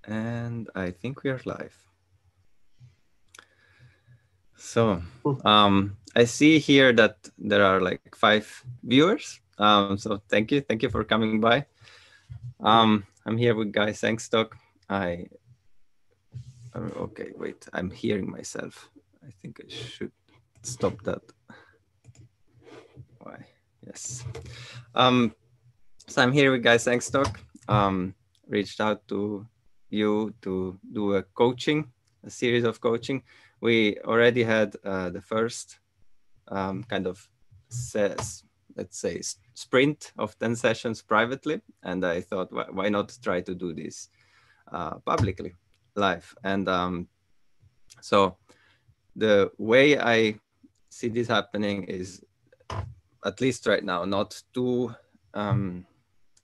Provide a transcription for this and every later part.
And I think we are live. So I see here that there are like 5 viewers. So thank you for coming by. I'm here with Guy Sengstock. Okay, wait, I'm hearing myself. I think I should stop that. Why? Yes. So I'm here with Guy Sengstock. Reached out to you to do a series of coaching. We already had the first kind of let's say sprint of 10 sessions privately, and I thought, why not try to do this publicly, live? And so the way I see this happening is, at least right now, not too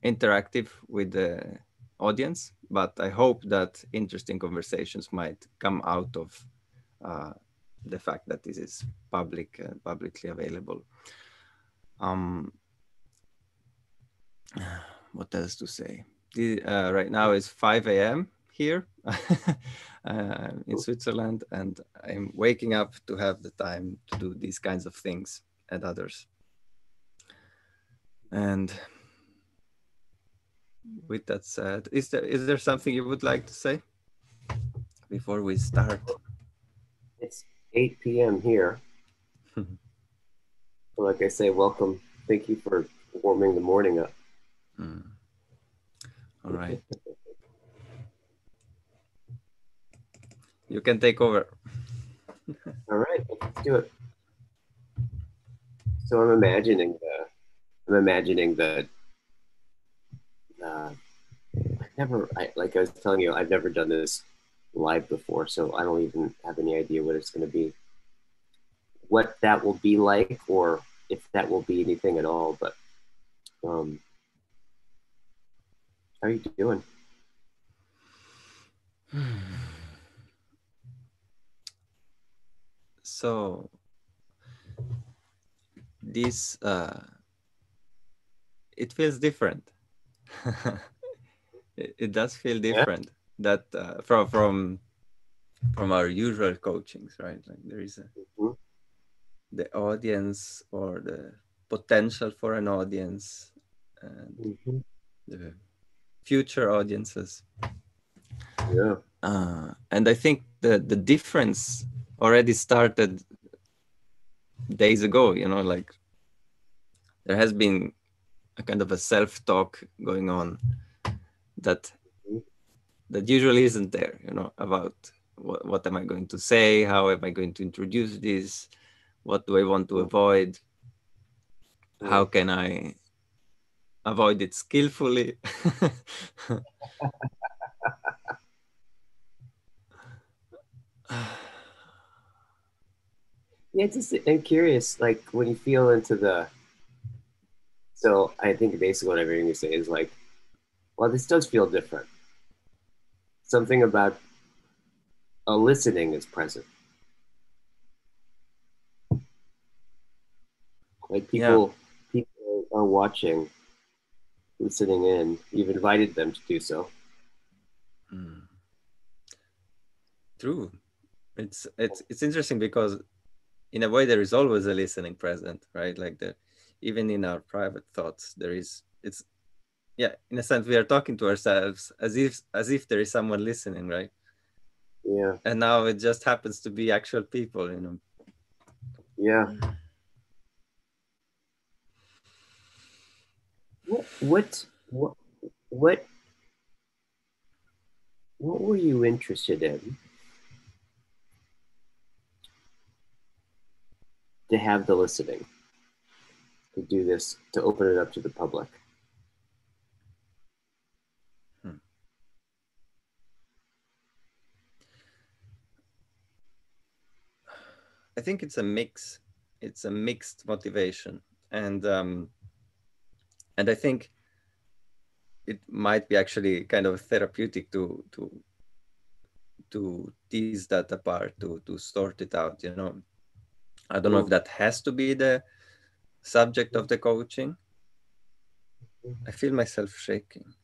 interactive with the audience, but I hope that interesting conversations might come out of the fact that this is publicly available. What else to say? Right now is 5 a.m. here in Switzerland, and I'm waking up to have the time to do these kinds of things and others. And with that said, is there something you would like to say before we start? It's 8 p.m. here. So like I say, welcome. Thank you for warming the morning up. All right. You can take over. All right, let's do it. So I'm imagining that like I was telling you, I've never done this live before, so I don't even have any idea what it's going to be, what that will be like, or if that will be anything at all. But how are you doing? So this it feels different. It does feel different. Yeah. That from our usual coachings, right? Like there is the audience, or the potential for an audience, and the future audiences. Yeah. And I think the difference already started days ago, like there has been a kind of a self-talk going on that usually isn't there, about what am I going to say? How am I going to introduce this? What do I want to avoid? How can I avoid it skillfully? Yeah, I'm curious, like when you feel into so I think basically what I'm hearing you say is like, well, this does feel different. Something about a listening is present. Like people are watching, listening in. You've invited them to do so. True. It's interesting because in a way there is always a listening present, right? Like even in our private thoughts, in a sense we are talking to ourselves as if there is someone listening, right? Yeah. And now it just happens to be actual people, Yeah. What were you interested in to have the listening, to do this, to open it up to the public? I think it's a mix. It's a mixed motivation, and I think it might be actually kind of therapeutic to tease that apart, to sort it out. I don't know if that has to be the subject of the coaching. I feel myself shaking.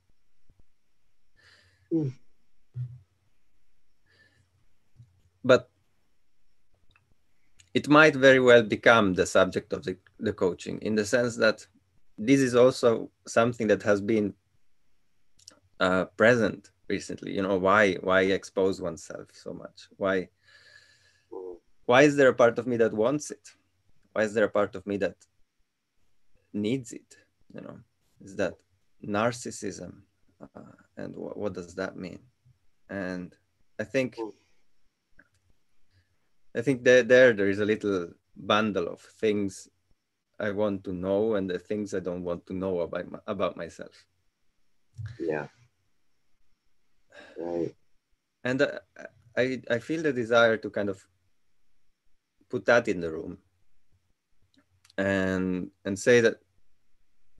but it might very well become the subject of the coaching, in the sense that this is also something that has been present recently. You know, why expose oneself so much? Why is there a part of me that wants it? Why is there a part of me that needs it? You know, is that narcissism? And what does that mean? And I think that there is a little bundle of things I want to know and the things I don't want to know about myself. Yeah. Right. And I feel the desire to kind of put that in the room and say that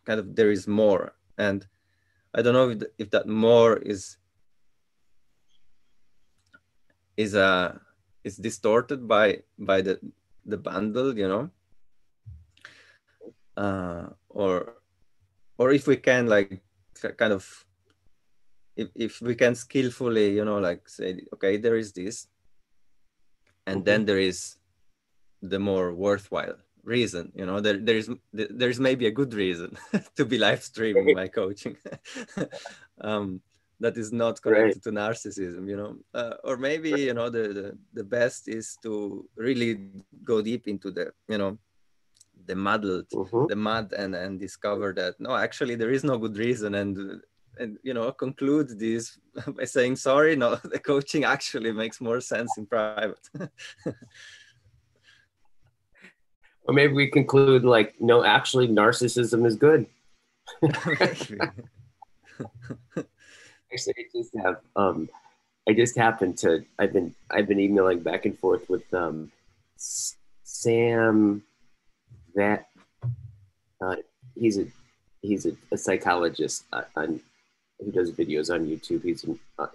kind of there is more. And I don't know if that more is distorted by the bundle, you know, or if we can like kind of if we can skillfully, you know, like say, okay, there is this, and then there is the more worthwhile reason, you know, there's maybe a good reason to be live streaming my coaching. That is not connected to narcissism, you know, or maybe, you know, the best is to really go deep into the, you know, the mud and discover that no, actually there is no good reason, and you know, conclude this by saying sorry, no, the coaching actually makes more sense in private. Or maybe we conclude like, no, actually narcissism is good. Actually, I just happened to, I've been emailing back and forth with Sam, that he's a psychologist who does videos on YouTube. He's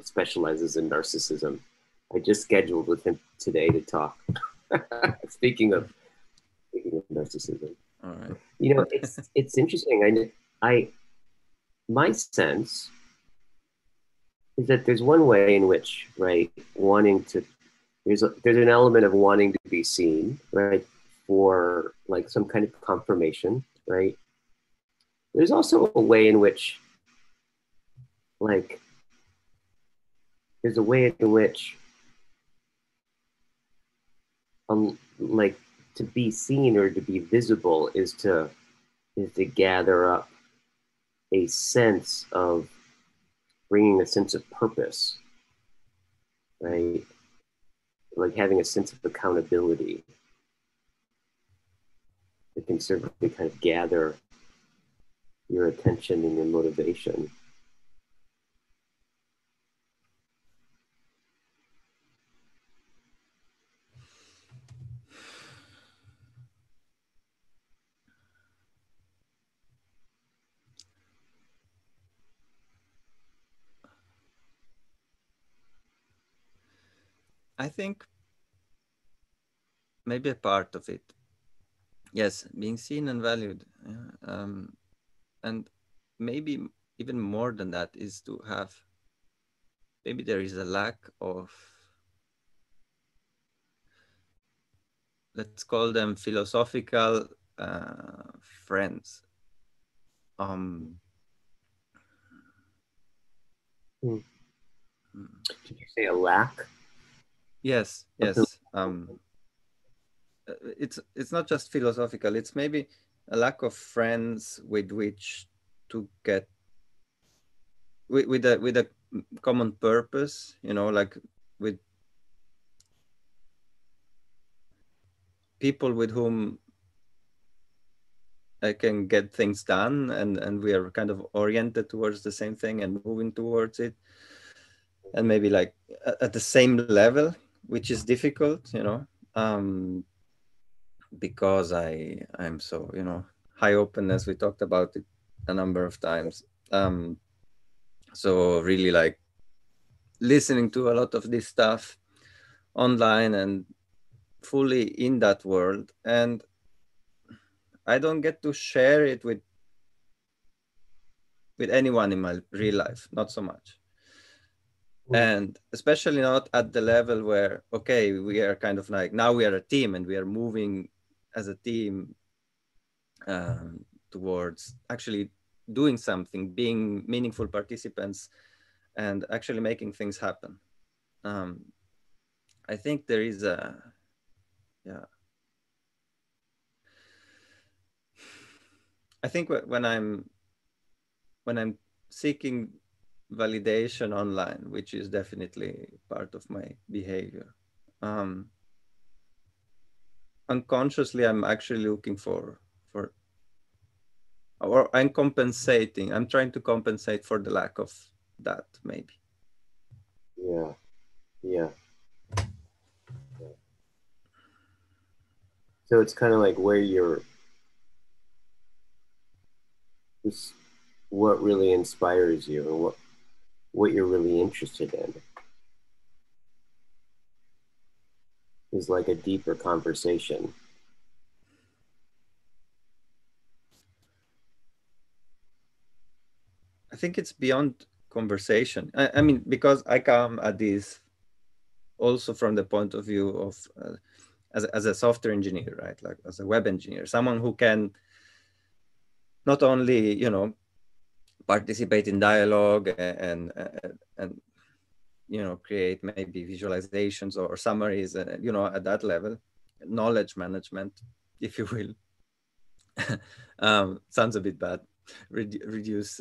specializes in narcissism. I just scheduled with him today to talk. Speaking of narcissism, all right. You know, it's interesting. My sense is that there's one way in which, right, there's an element of wanting to be seen, right, for like some kind of confirmation, right. There's also a way in which, like, there's a way in which, like, to be seen or to be visible is to gather up a sense of bringing a sense of purpose, right? Like having a sense of accountability that can certainly kind of gather your attention and your motivation. I think maybe a part of it, yes, being seen and valued, and maybe even more than that is to have, maybe there is a lack of, let's call them philosophical friends. Did you say a lack? Yes. It's not just philosophical, it's maybe a lack of friends with which to get with a common purpose, you know, like with people with whom I can get things done, and we are kind of oriented towards the same thing and moving towards it, and maybe like at the same level, which is difficult, you know, because I'm so, you know, high openness. We talked about it a number of times. So really like listening to a lot of this stuff online and fully in that world, and I don't get to share it with anyone in my real life, not so much. And especially not at the level where, okay, we are kind of like, now we are a team and we are moving as a team towards actually doing something, being meaningful participants, and actually making things happen. I think there is a, yeah. I think when I'm seeking validation online, which is definitely part of my behavior, unconsciously I'm actually looking for, or I'm compensating. I'm trying to compensate for the lack of that, maybe. Yeah. Yeah. So it's kind of like where you're, what really inspires you and what you're really interested in is like a deeper conversation. I think it's beyond conversation. I mean, because I come at this also from the point of view of as a software engineer, right? Like as a web engineer, someone who can not only, participate in dialogue and create maybe visualizations or summaries, at that level, knowledge management, if you will. Sounds a bit bad, reduce,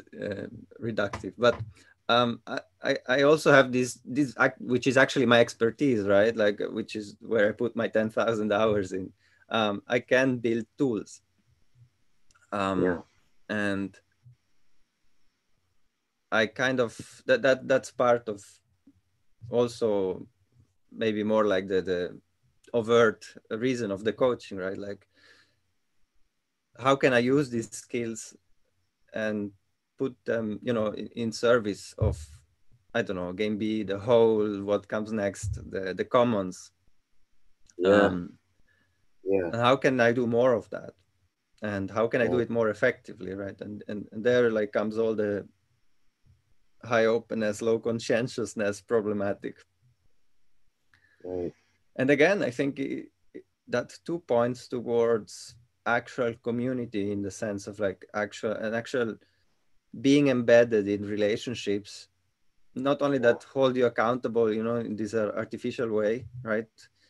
reductive, but I also have this act, which is actually my expertise, right? Like, which is where I put my 10,000 hours in. I can build tools, Yeah. and I kind of that's part of also maybe more like the overt reason of the coaching, right? Like, how can I use these skills and put them, in service of, I don't know, game B, the whole, what comes next, the commons. Yeah. Um, Yeah. and how can I do more of that? And how can I do Right. it more effectively, right? And there like comes all the high openness, low conscientiousness problematic. Right. And again, I think that two points towards actual community, in the sense of like actual being embedded in relationships, not only Yeah. that hold you accountable, in this artificial way, right?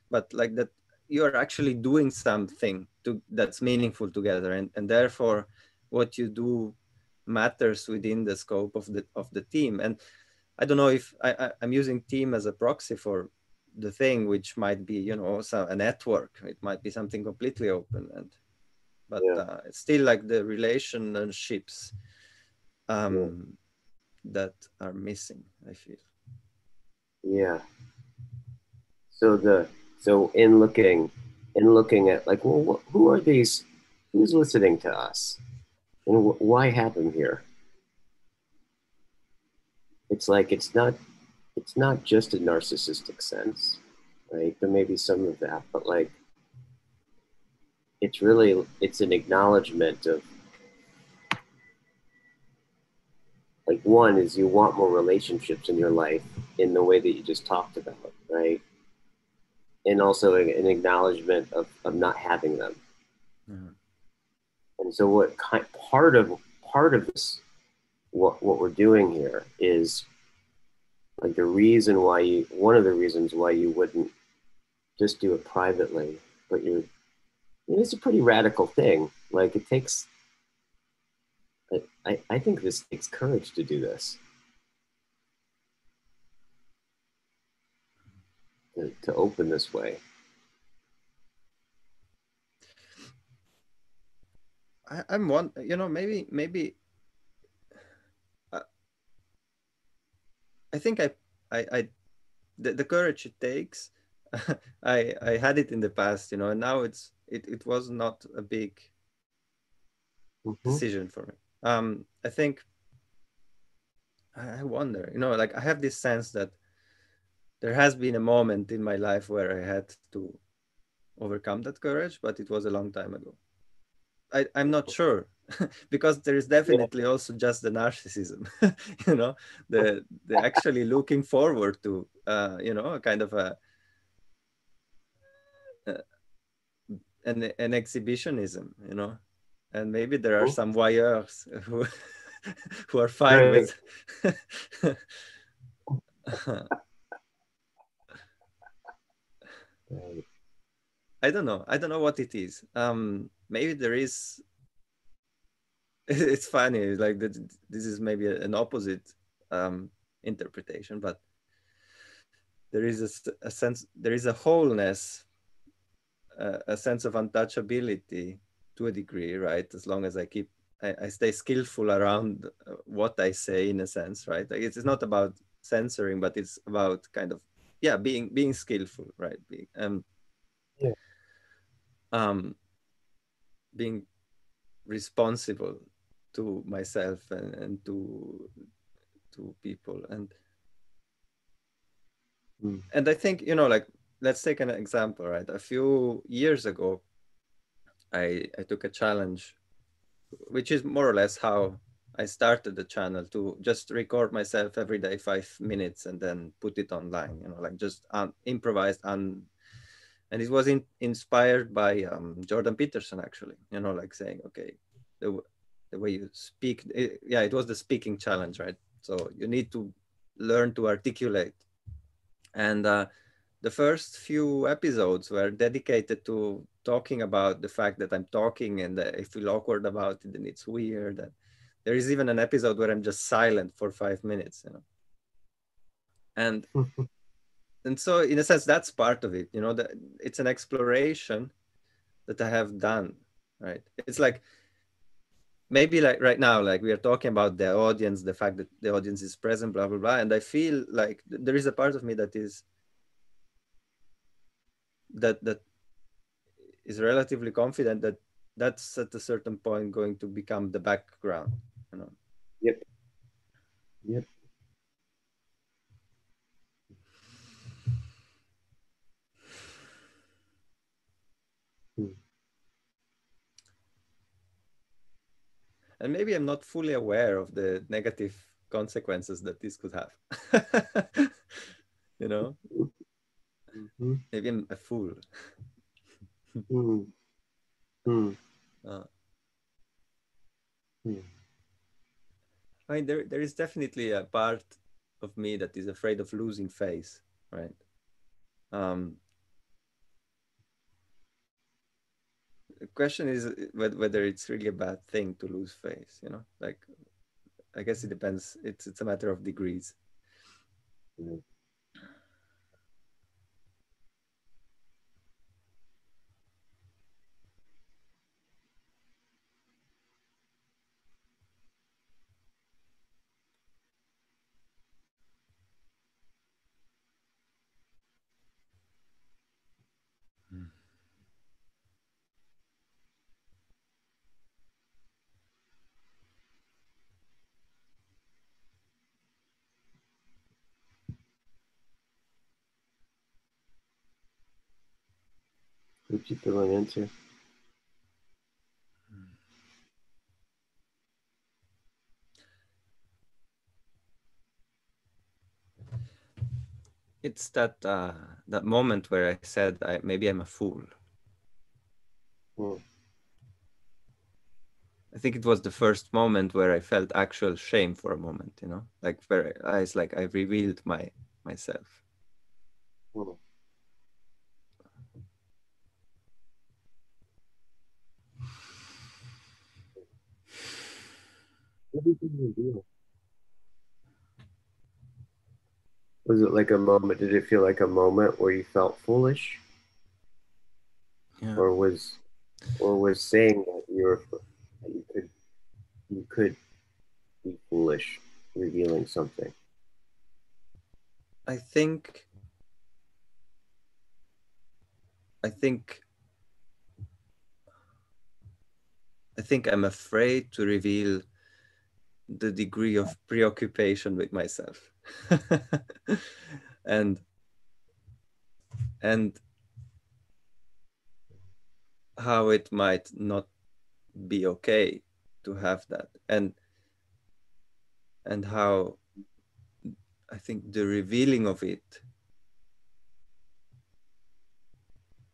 But like that you are actually doing something that's meaningful together, and therefore what you do matters within the scope of the team. And I don't know if I'm using team as a proxy for the thing, which might be, a network. It might be something completely open, but Yeah. it's still like the relationships Yeah. that are missing, I feel. Yeah. So in looking at like, well, who are these? Who's listening to us, and why have them here? It's like it's not just a narcissistic sense, right? There may be some of that, but like it's an acknowledgement of, like, one is you want more relationships in your life in the way that you just talked about, right? And also an acknowledgement of not having them. Mhm. And so part of this, what we're doing here is like one of the reasons why you wouldn't just do it privately, but it's a pretty radical thing. Like it takes, I think this takes courage to do this, to open this way. I'm one, maybe uh, I think I the courage it takes. I had it in the past, and now it was not a big Mm-hmm. decision for me. I think I wonder, like I have this sense that there has been a moment in my life where I had to overcome that courage, but it was a long time ago. I'm not sure because there is definitely also just the narcissism, you know, the actually looking forward to, you know, a kind of a an exhibitionism, you know, and maybe there are some voyeurs who who are fine Right. with. Right. I don't know. I don't know what it is. Maybe there is. It's funny. Like this is maybe an opposite interpretation, but there is a sense. There is a wholeness, a sense of untouchability to a degree, right? As long as I stay skillful around what I say, in a sense, right? Like it's not about censoring, but it's about kind of, yeah, being skillful, right? Yeah. Um, being responsible to myself and to people, Mm. and I think, you know, like, let's take an example, right? A few years ago, I took a challenge, which is more or less how I started the channel, to just record myself every day 5 minutes and then put it online, you know, like just improvised. And it was inspired by Jordan Peterson, actually, you know, like saying, okay, the way you speak, yeah, it was the speaking challenge, right? So you need to learn to articulate. And the first few episodes were dedicated to talking about the fact that I'm talking and I feel awkward about it and it's weird. And there is even an episode where I'm just silent for 5 minutes, you know. And and so in a sense, that's part of it, you know, that it's an exploration that I have done, right? It's like, maybe like right now, like we are talking about the audience, the fact that the audience is present, blah, blah, blah. And I feel like there is a part of me that is relatively confident that that's at a certain point going to become the background, you know. Yep. Yep. Mm. And maybe I'm not fully aware of the negative consequences that this could have. You know, Mm-hmm. maybe I'm a fool. Mm. Mm. uh, Mm. I mean, there is definitely a part of me that is afraid of losing face, right? um the question is whether it's really a bad thing to lose face, you know, like, I guess it depends. It's a matter of degrees. Mm. What you feeling into? It's that moment where I said maybe I'm a fool. Mm. I think it was the first moment where I felt actual shame for a moment, you know, like where it's like I revealed myself. Mm. What do you think you do? Was it like a moment? Did it feel like a moment where you felt foolish, Yeah, or was saying that that you could be foolish, revealing something? I think I think I think I'm afraid to reveal the degree of preoccupation with myself. and and how it might not be okay have that, and how I think the revealing of it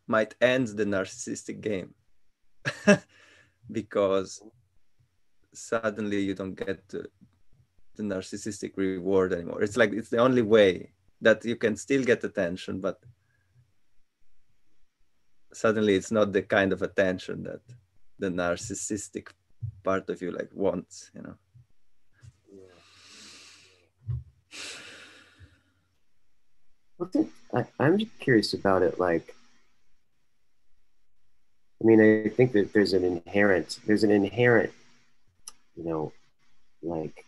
might end the narcissistic game. Because suddenly you don't get the narcissistic reward anymore. It's like it's the only way that you can still get attention, but suddenly it's not the kind of attention that the narcissistic part of you like wants, you know. I'm just curious about it. Like, I mean, I think that there's an inherent, you know, like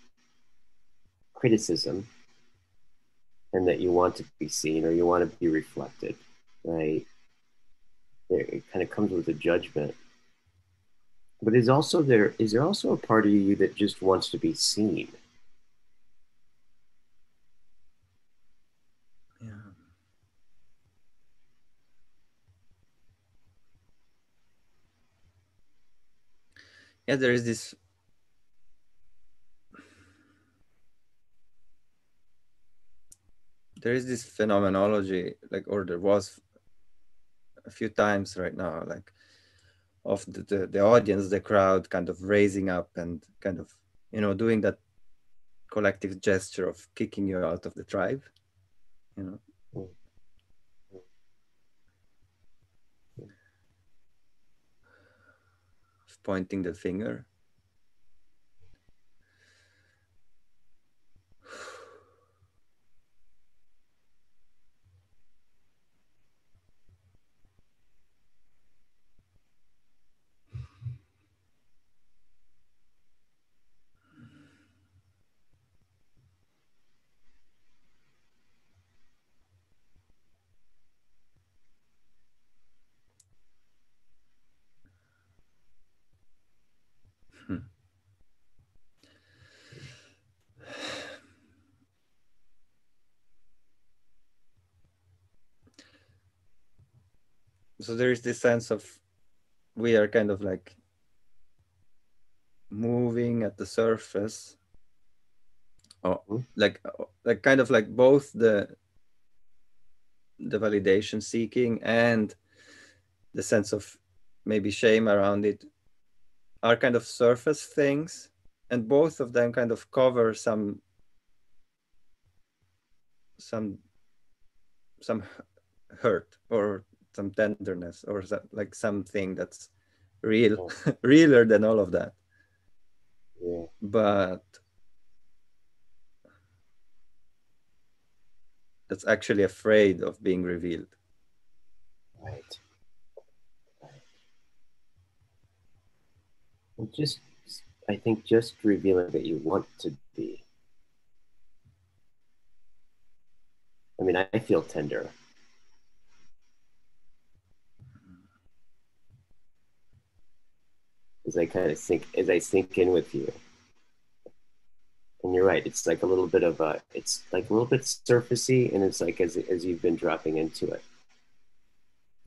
criticism, and that you want to be seen or you want to be reflected, right? It kind of comes with a judgment. But is there also a part of you that just wants to be seen? Yeah. Yeah, there is this phenomenology, like, or there was a few times right now, like, of the audience, the crowd kind of raising up and kind of, you know, doing that collective gesture of kicking you out of the tribe, you know, of pointing the finger. So there is this sense of we are kind of like moving at the surface, or like kind of like both the validation seeking and the sense of maybe shame around it are kind of surface things, and both of them kind of cover some hurt or some tenderness or like something that's real, realer than all of that. Yeah. But that's actually afraid of being revealed. Right. Well, I think just revealing that you want to be. I mean, I feel tender. As I sink in with you. And you're right. It's like a little bit of it's like a little bit surfacey, and it's like as you've been dropping into it,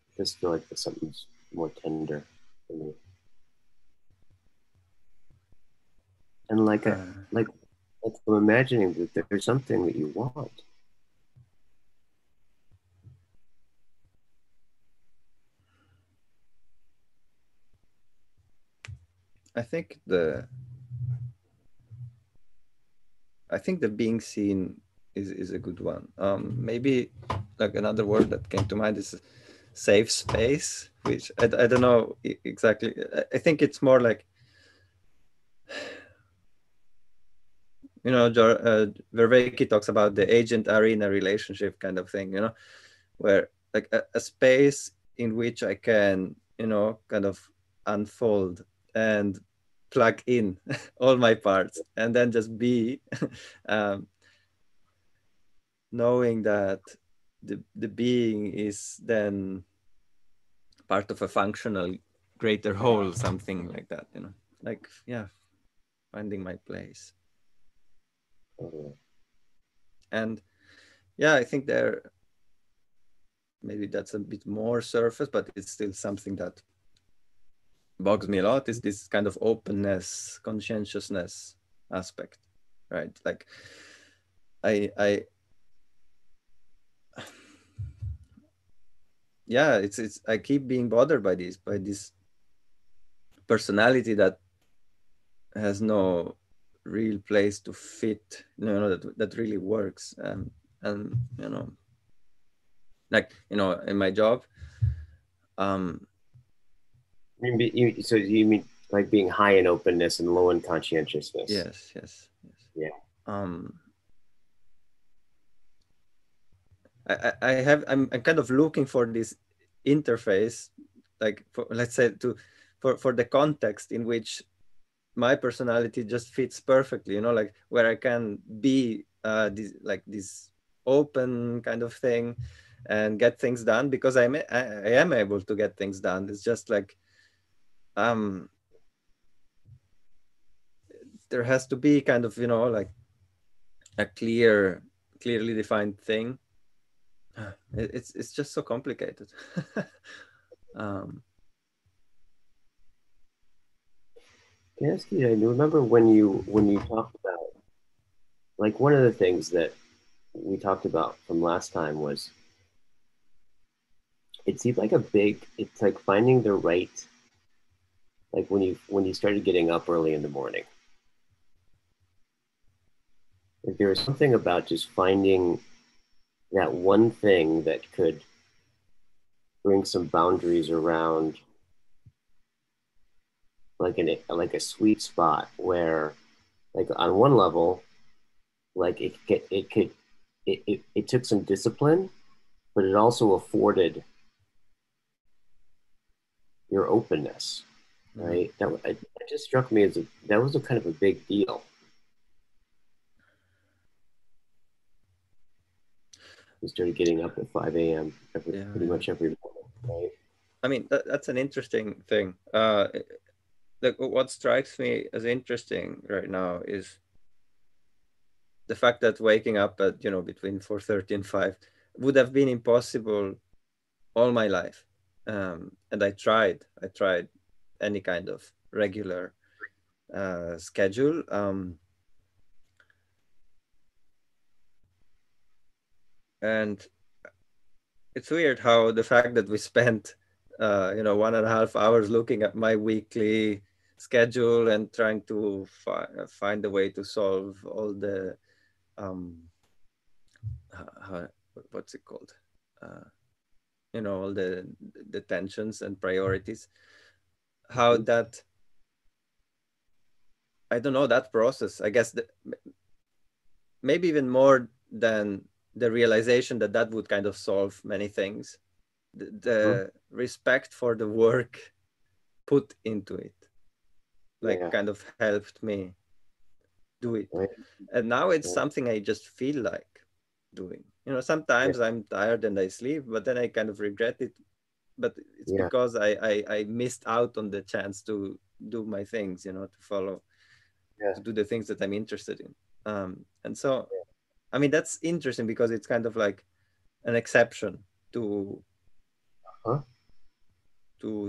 I just feel like there's something more tender for me. And like I'm imagining that there's something that you want. I think the being seen is a good one. Maybe like another word that came to mind is safe space, which I don't know exactly. I think it's more like, you know, Vervaeke talks about the agent arena relationship kind of thing, you know, where like a space in which I can, you know, kind of unfold and plug in all my parts and then just be, knowing that the being is then part of a functional greater whole, something like that, you know, like, yeah, finding my place. And yeah, I think there, maybe that's a bit more surface, but it's still something that bugs me a lot is this kind of openness, conscientiousness aspect, right? Like I yeah, it's I keep being bothered by this personality that has no real place to fit, that really works. And like in my job, um So you mean like being high in openness and low in conscientiousness? yes. Yeah. um I'm kind of looking for this interface, like for, let's say, for the context in which my personality just fits perfectly, like where I can be this open kind of thing and get things done, because I am able to get things done. It's just like um there has to be kind of like a clearly defined thing. It's just so complicated. um Can I ask you, I remember when you talked about, like, one of the things that we talked about from last time was, it seemed like it's like finding the right, like when you started getting up early in the morning, like there was something about just finding that one thing that could bring some boundaries around, like a sweet spot where, like, on one level, like it took some discipline, but it also afforded your openness, right? It just struck me as that was a kind of a big deal. We started getting up at 5 a.m. Pretty yeah much every morning, right? I mean, that's an interesting thing. Like what strikes me as interesting right now is the fact that waking up at between 4:30 and 5 would have been impossible all my life. And I tried any kind of regular schedule. And it's weird how the fact that we spent 1.5 hours looking at my weekly schedule and trying to find a way to solve all the um how, what's it called, uh, all the tensions and priorities, how Mm-hmm. that, I don't know, that process, I guess, maybe even more than the realization that that would kind of solve many things, Uh-huh. the respect for the work put into it, like, Yeah, kind of helped me do it. right. And now it's Right. something I just feel like doing. Yeah, Sometimes I'm tired and I sleep, but then I kind of regret it. But it's yeah, because I missed out on the chance to do my things, to follow, yeah. to do the things that I'm interested in. And so, I mean, that's interesting because it's kind of like an exception to Huh?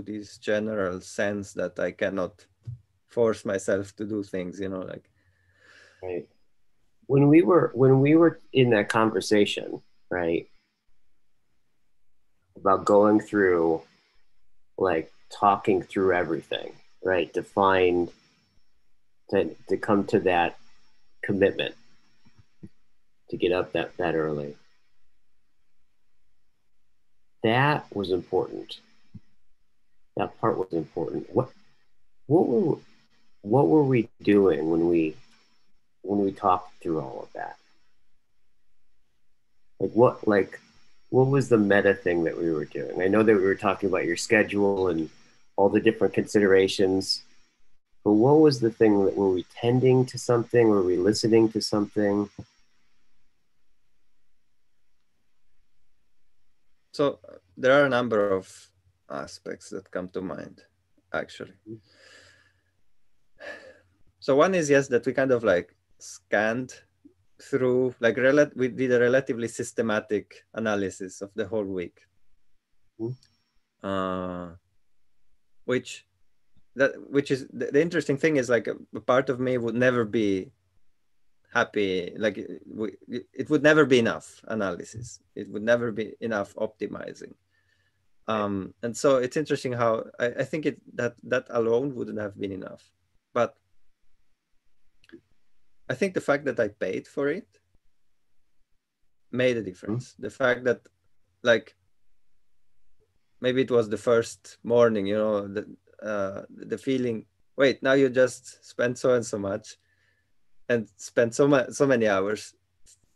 this general sense that I cannot force myself to do things, like. Right. When we were in that conversation, right, about going through, like, talking through everything, right, to come to that commitment to get up that early. That was important. That part was important. What were what were we doing when we talked through all of that? Like what was the meta thing that we were doing? I know that we were talking about your schedule and all the different considerations, but what was the thing that, were we tending to something? Were we listening to something? So there are a number of aspects that come to mind, actually. So one is, yes, that we kind of like scanned through, like, we did a relatively systematic analysis of the whole week, Mhm. uh, which that, which is the interesting thing is like a part of me would never be happy. Like it would never be enough analysis. It would never be enough optimizing. And so it's interesting how I think that alone wouldn't have been enough. But I think the fact that I paid for it made a difference. The fact that, like, maybe it was the first morning, you know, the feeling, wait, now you just spent so and so much and spent so many hours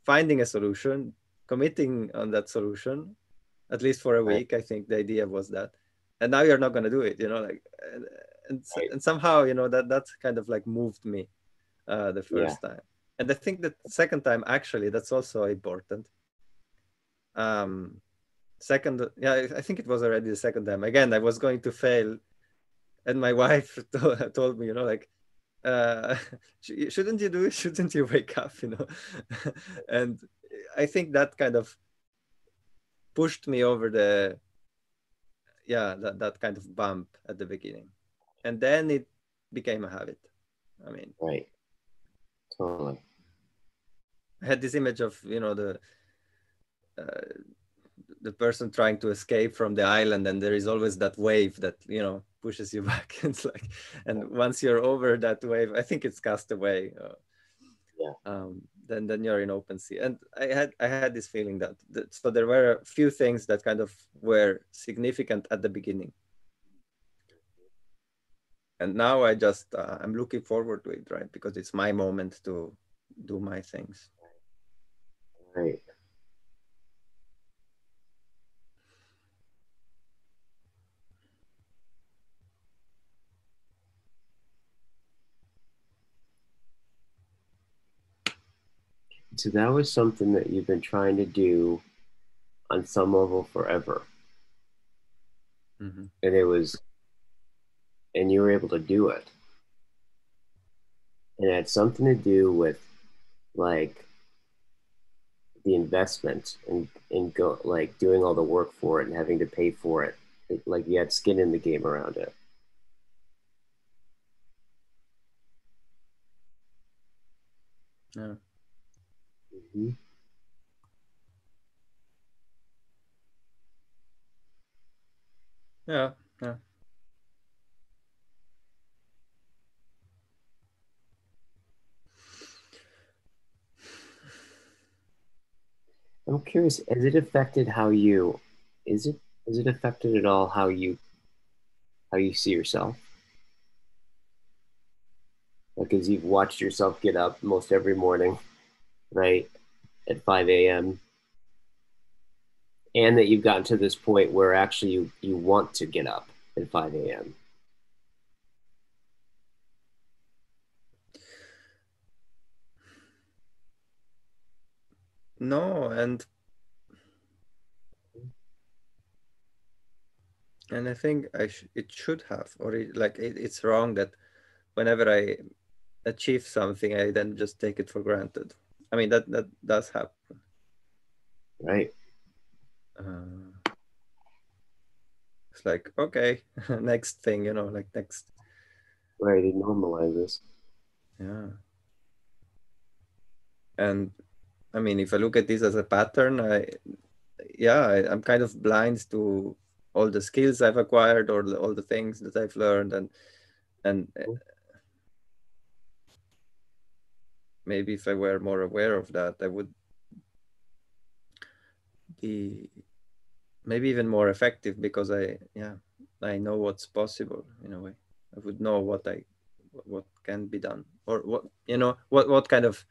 finding a solution, committing on that solution, at least for a week. I think the idea was that, and now you're not going to do it, you know, like, and somehow, you know, that kind of like moved me the first time. And I think that second time, actually, that's also important. Second, yeah, I think it was already the second time. Again, I was going to fail, and my wife told me, you know, like, shouldn't you do it? Shouldn't you wake up? You know, and I think that kind of pushed me over the, that kind of bump at the beginning, and then it became a habit. I mean, right, totally. I had this image of, you know, the person trying to escape from the island, and there is always that wave that, you know, pushes you back. It's like, and once you're over that wave, I think it's cast away. Then you're in open sea. And I had this feeling that so there were a few things that kind of were significant at the beginning, and now I just I'm looking forward to it, right? Because it's my moment to do my things. Right. So that was something that you've been trying to do on some level forever. Mm-hmm. And you were able to do it. And it had something to do with like the investment and go like doing all the work for it and having to pay for it. Like you had skin in the game around it. Yeah. Mm-hmm. Yeah. Yeah. I'm curious, has it affected how you has it affected at all how you see yourself? Like as you've watched yourself get up most every morning, right? At 5 a.m. and that you've gotten to this point where actually you want to get up at 5 a.m. No, and I think it should have, or it's wrong that whenever I achieve something, I then just take it for granted. I mean, that does happen. Right. It's like, okay, next thing, you know, like next. Right. It normalizes. Yeah. And I mean, if I look at this as a pattern, I'm kind of blind to all the skills I've acquired or all the things that I've learned, and maybe if I were more aware of that, I would be maybe even more effective, because I know what's possible in a way. I would know what can be done, or what, you know, what kind of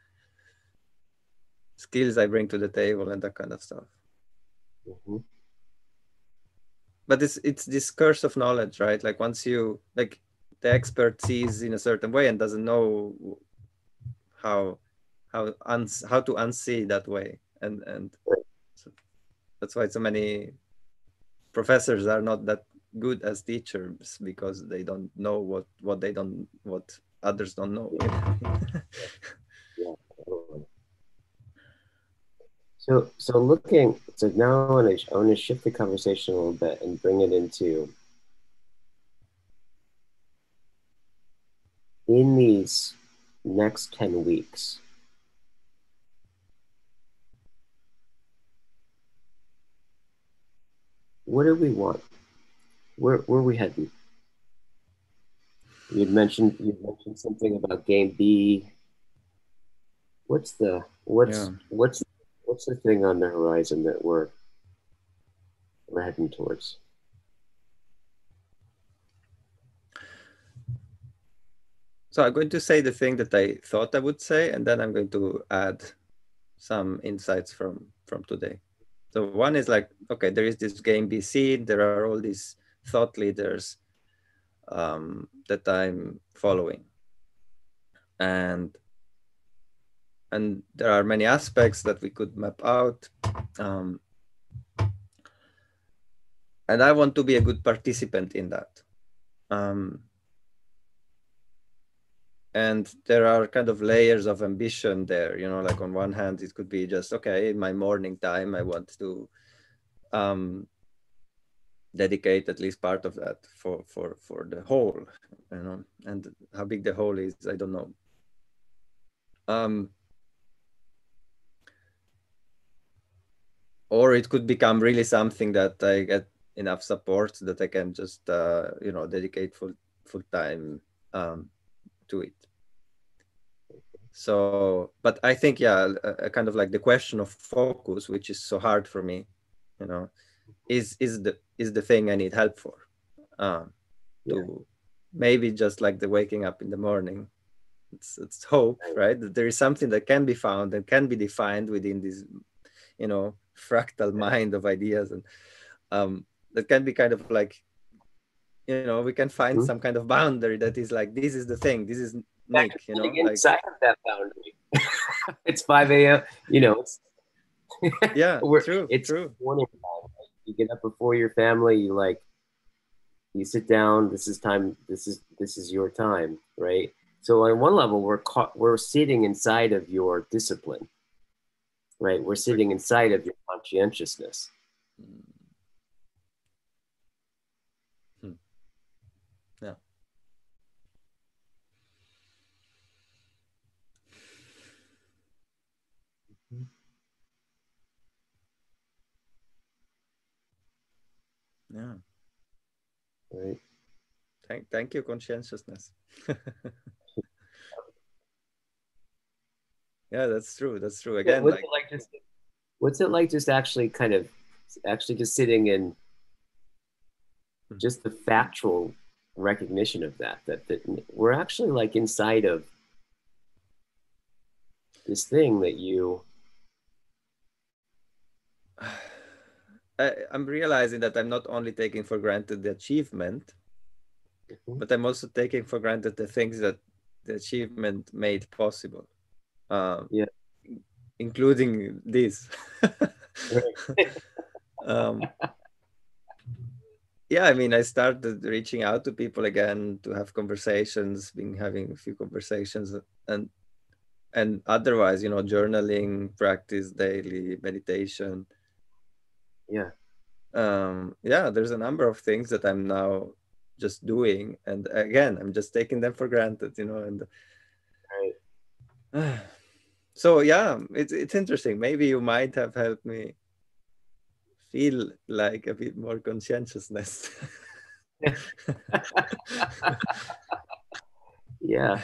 skills I bring to the table and that kind of stuff. Mm-hmm. But it's this curse of knowledge, right? Like once you, like, the expert sees in a certain way and doesn't know how to unsee that way, and so that's why so many professors are not that good as teachers, because they don't know what others don't know. Yeah. Totally. So now I want to shift the conversation a little bit and bring it into in these next 10 weeks, what do we want? Where are we heading? You'd mentioned something about game B. What's the thing on the horizon that we're heading towards? So I'm going to say the thing that I thought I would say, and then I'm going to add some insights from today. So one is like, okay, there is this game BC, there are all these thought leaders that I'm following. And there are many aspects that we could map out. And I want to be a good participant in that. And there are kind of layers of ambition there, you know, like on one hand, it could be just, okay, in my morning time, I want to dedicate at least part of that for the whole, you know, and how big the whole is, I don't know. Or it could become really something that I get enough support that I can just, you know, dedicate full time to it. So, but I think, yeah, a kind of like the question of focus, which is so hard for me, you know, is the thing I need help for. To maybe just like the waking up in the morning, it's hope, right? That there is something that can be found and can be defined within this, you know, fractal mind of ideas, and that can be kind of like, you know, we can find some kind of boundary that is like, this is the thing, this is Nick, you know, like inside of that boundary. It's 5 a.m. You know, it's yeah, true. Morning time. You get up before your family. You sit down. This is time. This is your time, right? So on one level, we're sitting inside of your discipline, right? We're sitting inside of your conscientiousness. Yeah. Yeah. Right. Thank you, conscientiousness. Yeah, that's true. That's true. Again, what's it like just actually just sitting in just the factual recognition of that we're actually like inside of this thing that I'm realizing that I'm not only taking for granted the achievement, but I'm also taking for granted the things that the achievement made possible. Including this. Yeah, I mean, I started reaching out to people again to have conversations, been having a few conversations, and otherwise, you know, journaling, practice daily, meditation. Yeah, there's a number of things that I'm now just doing, and again, I'm just taking them for granted, you know, and so yeah, it's interesting. Maybe you might have helped me feel like a bit more conscientiousness. Yeah.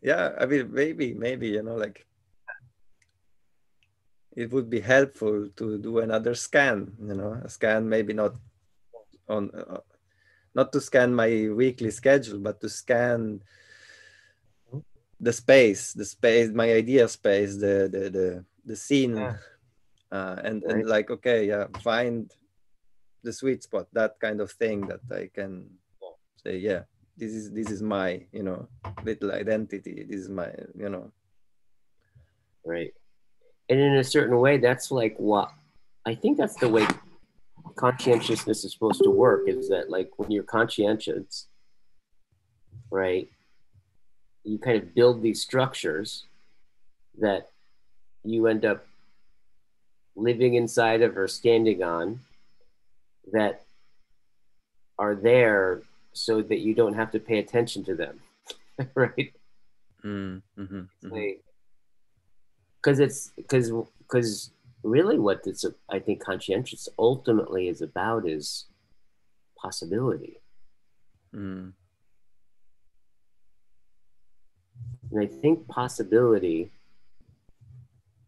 Yeah, I mean, maybe, you know, like it would be helpful to do another scan, you know, a scan maybe not on, not to scan my weekly schedule, but to scan the space, my idea space, the scene, and like, okay, yeah, find the sweet spot, that kind of thing that I can say, yeah, this is my, you know, little identity. This is my, you know. Right. And in a certain way, that's like what I think that's the way conscientiousness is supposed to work, is that like when you're conscientious, right, you kind of build these structures that you end up living inside of or standing on that are there so that you don't have to pay attention to them, right? Because really what it's I think conscientious ultimately is about is possibility. Mm. And I think possibility,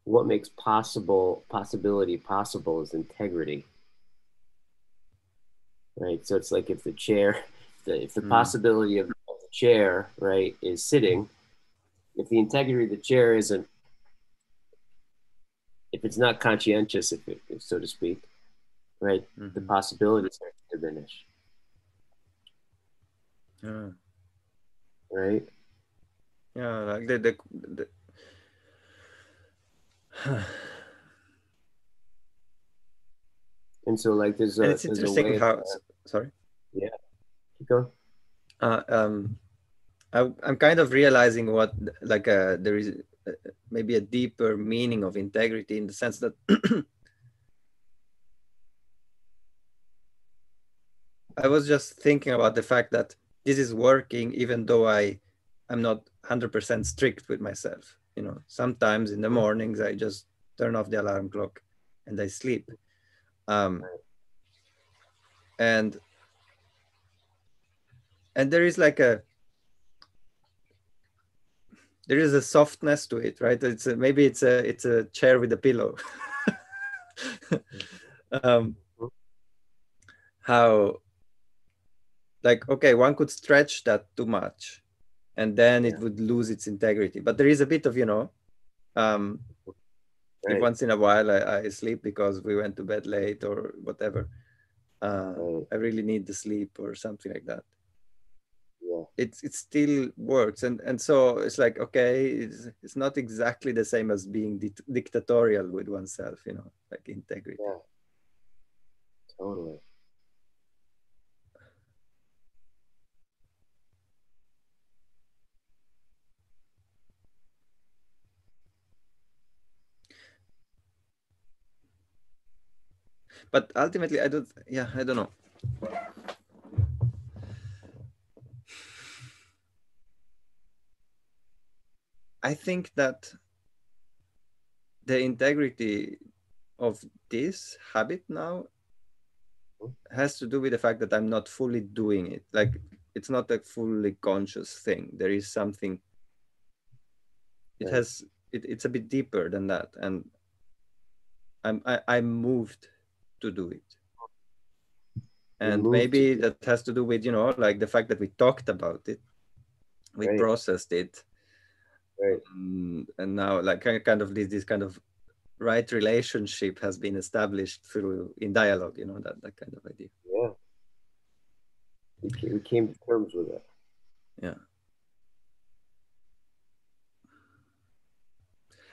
what makes possibility possible is integrity, right? So it's like if the chair, if the Mm. possibility of the chair, right, is sitting, if the integrity of the chair isn't, if it's not conscientious, if so to speak, right, the Mm-hmm. possibilities start to diminish, Yeah. right? Yeah, like the And so like and it's there's a interesting way of, how sorry. yeah, keep going. Uh, um, I'm kind of realizing what like there is maybe a deeper meaning of integrity in the sense that I was just thinking about the fact that this is working even though I'm not 100% strict with myself. You know, sometimes in the mornings I just turn off the alarm clock and I sleep. Um, and there is like there is a softness to it, right? Maybe it's a chair with a pillow. um, how like okay, one could stretch that too much and then Yeah, it would lose its integrity, but there is a bit of, you know, um, if right, once in a while I sleep because we went to bed late or whatever, right, I really need the sleep or something like that, yeah, it still works. And so it's like okay, it's not exactly the same as being dictatorial with oneself, you know, like integrity. yeah, totally. But ultimately I don't, yeah, I don't know. I think that the integrity of this habit now has to do with the fact that I'm not fully doing it. Like it's not a fully conscious thing. There is something. It Right. has. It's a bit deeper than that, and I'm moved to do it. You're And moved to maybe do, that has to do with, you know, like the fact that we talked about it, we right, processed it, right, and now like kind of this kind of right relationship has been established through in dialogue. You know, that kind of idea. yeah. We came to terms with it. Yeah.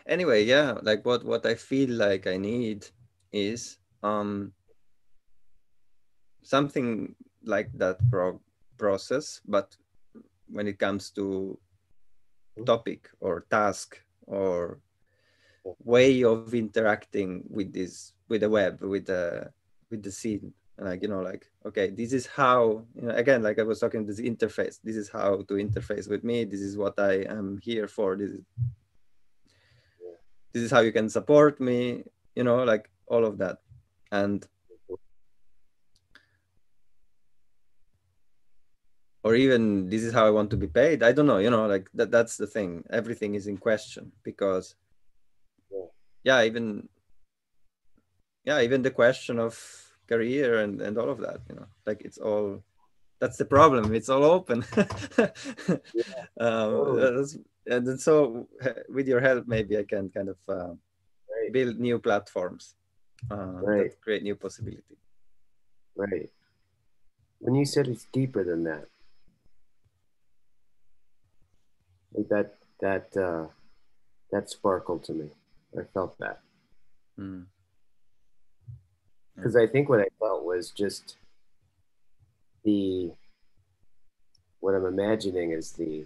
Anyway, yeah, like what I feel like I need is something like that process, but when it comes to topic or task or way of interacting with this, with the web, with the scene, like, you know, like okay, this is how, you know, again, like I was talking, this interface, this is how to interface with me, this is what I am here for, this is how you can support me, you know, like all of that. And or even this is how I want to be paid. I don't know, you know, like that's the thing. Everything is in question because Yeah, yeah, even the question of career and all of that, you know, like it's all, that's the problem. It's all open. yeah, totally. And then so with your help, maybe I can kind of Right, build new platforms that right, create new possibility. right. When you said it's deeper than that, like that sparkled to me. I felt that Mm, yeah. because I think what I felt was just the what I'm imagining is the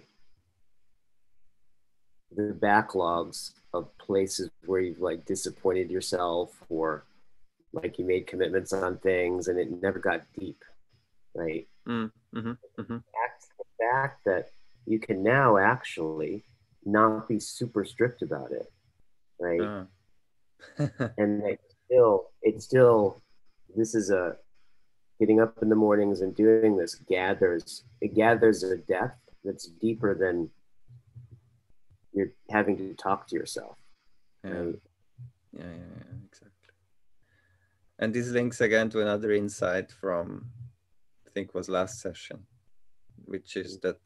backlogs of places where you've like disappointed yourself or like you made commitments on things and it never got deep, right? That's the fact that you can now actually not be super strict about it, right? And that it's still, this is a, getting up in the mornings and doing this gathers a depth that's deeper than you're having to talk to yourself. Right? Yeah, exactly. And this links again to another insight from, I think was last session, which is that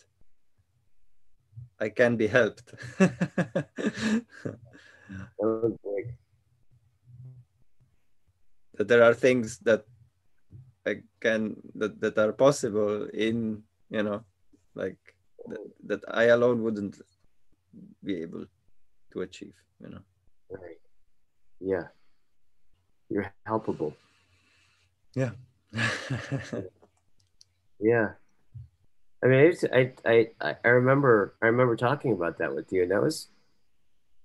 I can be helped. That there are things that I can, that are possible in, you know, like that I alone wouldn't be able to achieve, you know. Right. Yeah. You're helpable. Yeah. Yeah. I mean, I remember talking about that with you, and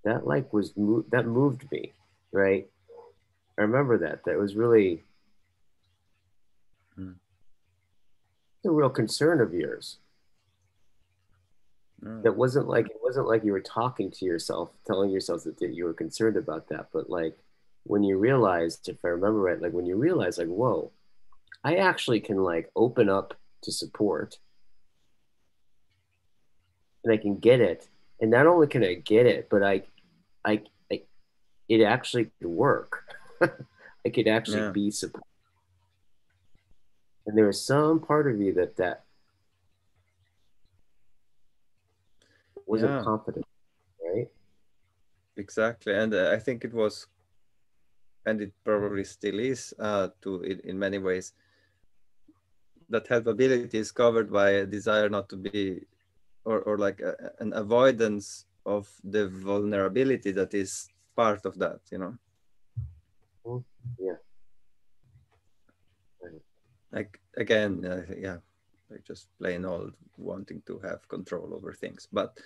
that moved me, right? I remember that was really a real concern of yours. That wasn't like, it wasn't like you were talking to yourself, telling yourself that you were concerned about that, but like when you realized, if I remember right, like when you realized, like, whoa, I actually can like open up to support, and I can get it, and not only can I get it, but I it actually could work. I could actually be support. And there was some part of you that wasn't confident, right? Exactly. And I think it was, and it probably still is, in many ways, that helpability is covered by a desire not to be, or like an avoidance of the vulnerability that is part of that, you know. Yeah. Right. Like again, like just plain old wanting to have control over things, but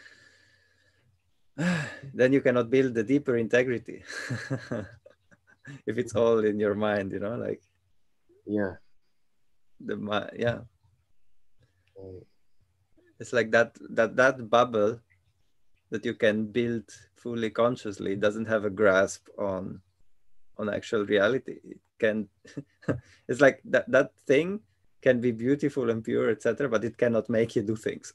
then you cannot build the deeper integrity if it's all in your mind, you know, like Right. it's like that bubble that you can build fully consciously doesn't have a grasp on actual reality. It can it's like that thing can be beautiful and pure, etc., but it cannot make you do things.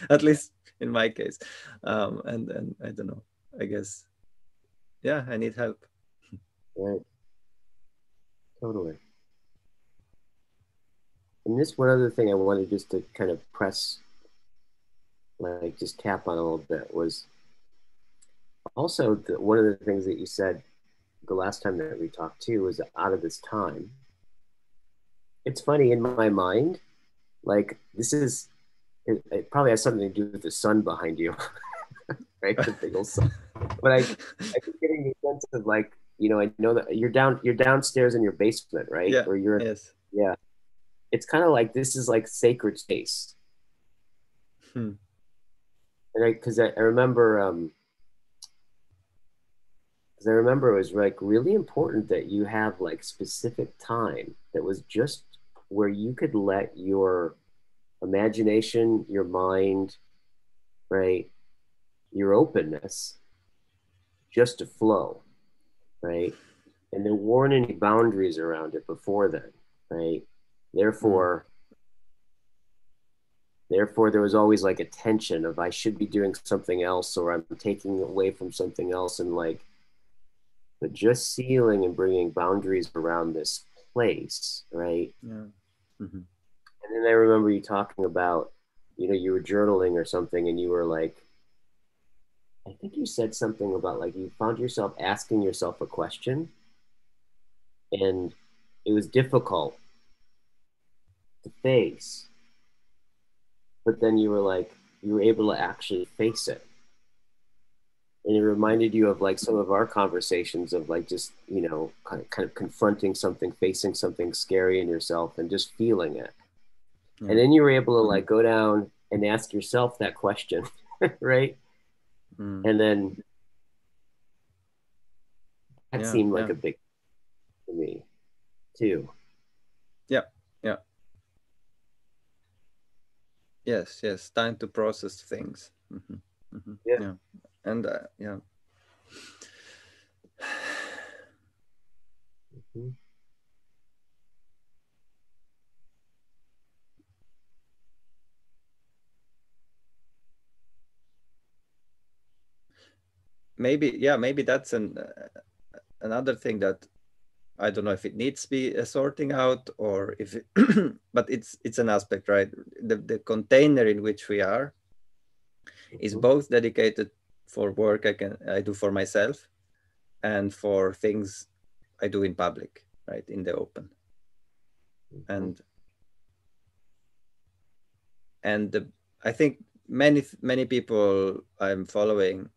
At least in my case. And I don't know, I guess, yeah, I need help. Right. Totally. And this one other thing I wanted just to kind of press, like just tap on a little bit, was also one of the things that you said the last time that we talked too was out of this time. It's funny, in my mind, like this is, it probably has something to do with the sun behind you, right? The big old sun. But I keep getting the sense of like, you know, I know that you're downstairs in your basement, right? Yeah. Or you're, Yes. yeah. It's kind of like this is like sacred space. And because I remember, because I remember it was like really important that you have like specific time that was just where you could let your imagination, your mind, right, your openness just to flow, right? And there weren't any boundaries around it before then, right? Therefore, therefore there was always like a tension of I should be doing something else or I'm taking away from something else, and like, but just sealing and bringing boundaries around this place, right? Yeah. And then I remember you talking about, you know, you were journaling or something, and you were like, I think you said something about like you found yourself asking yourself a question, and it was difficult to face, but then you were like, you were able to actually face it. And it reminded you of like some of our conversations of like just, you know, kind of confronting something, facing something scary in yourself and just feeling it. And then you were able to like go down and ask yourself that question, right? And then that seemed like a big to me too. Yeah. Yeah. Yes, yes, time to process things. Yeah. Yeah, and yeah, Mhm. maybe, yeah, maybe that's another thing that I don't know if it needs to be sorting out or if it, but it's an aspect, right? The container in which we are is Mhm. both dedicated for work I do for myself and for things I do in public, right, in the open. Mhm. And I think many people I'm following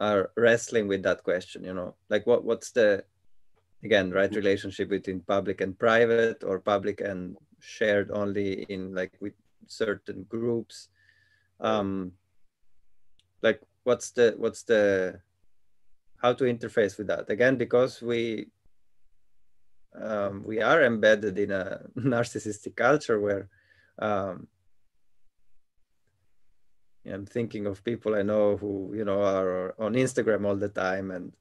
are wrestling with that question, you know, like what's the, again, right, Mhm. relationship between public and private, or public and shared only in like with certain groups. Right. um like what's the how to interface with that, again, because we are embedded in a narcissistic culture where um I'm thinking of people I know who, you know, are on Instagram all the time, and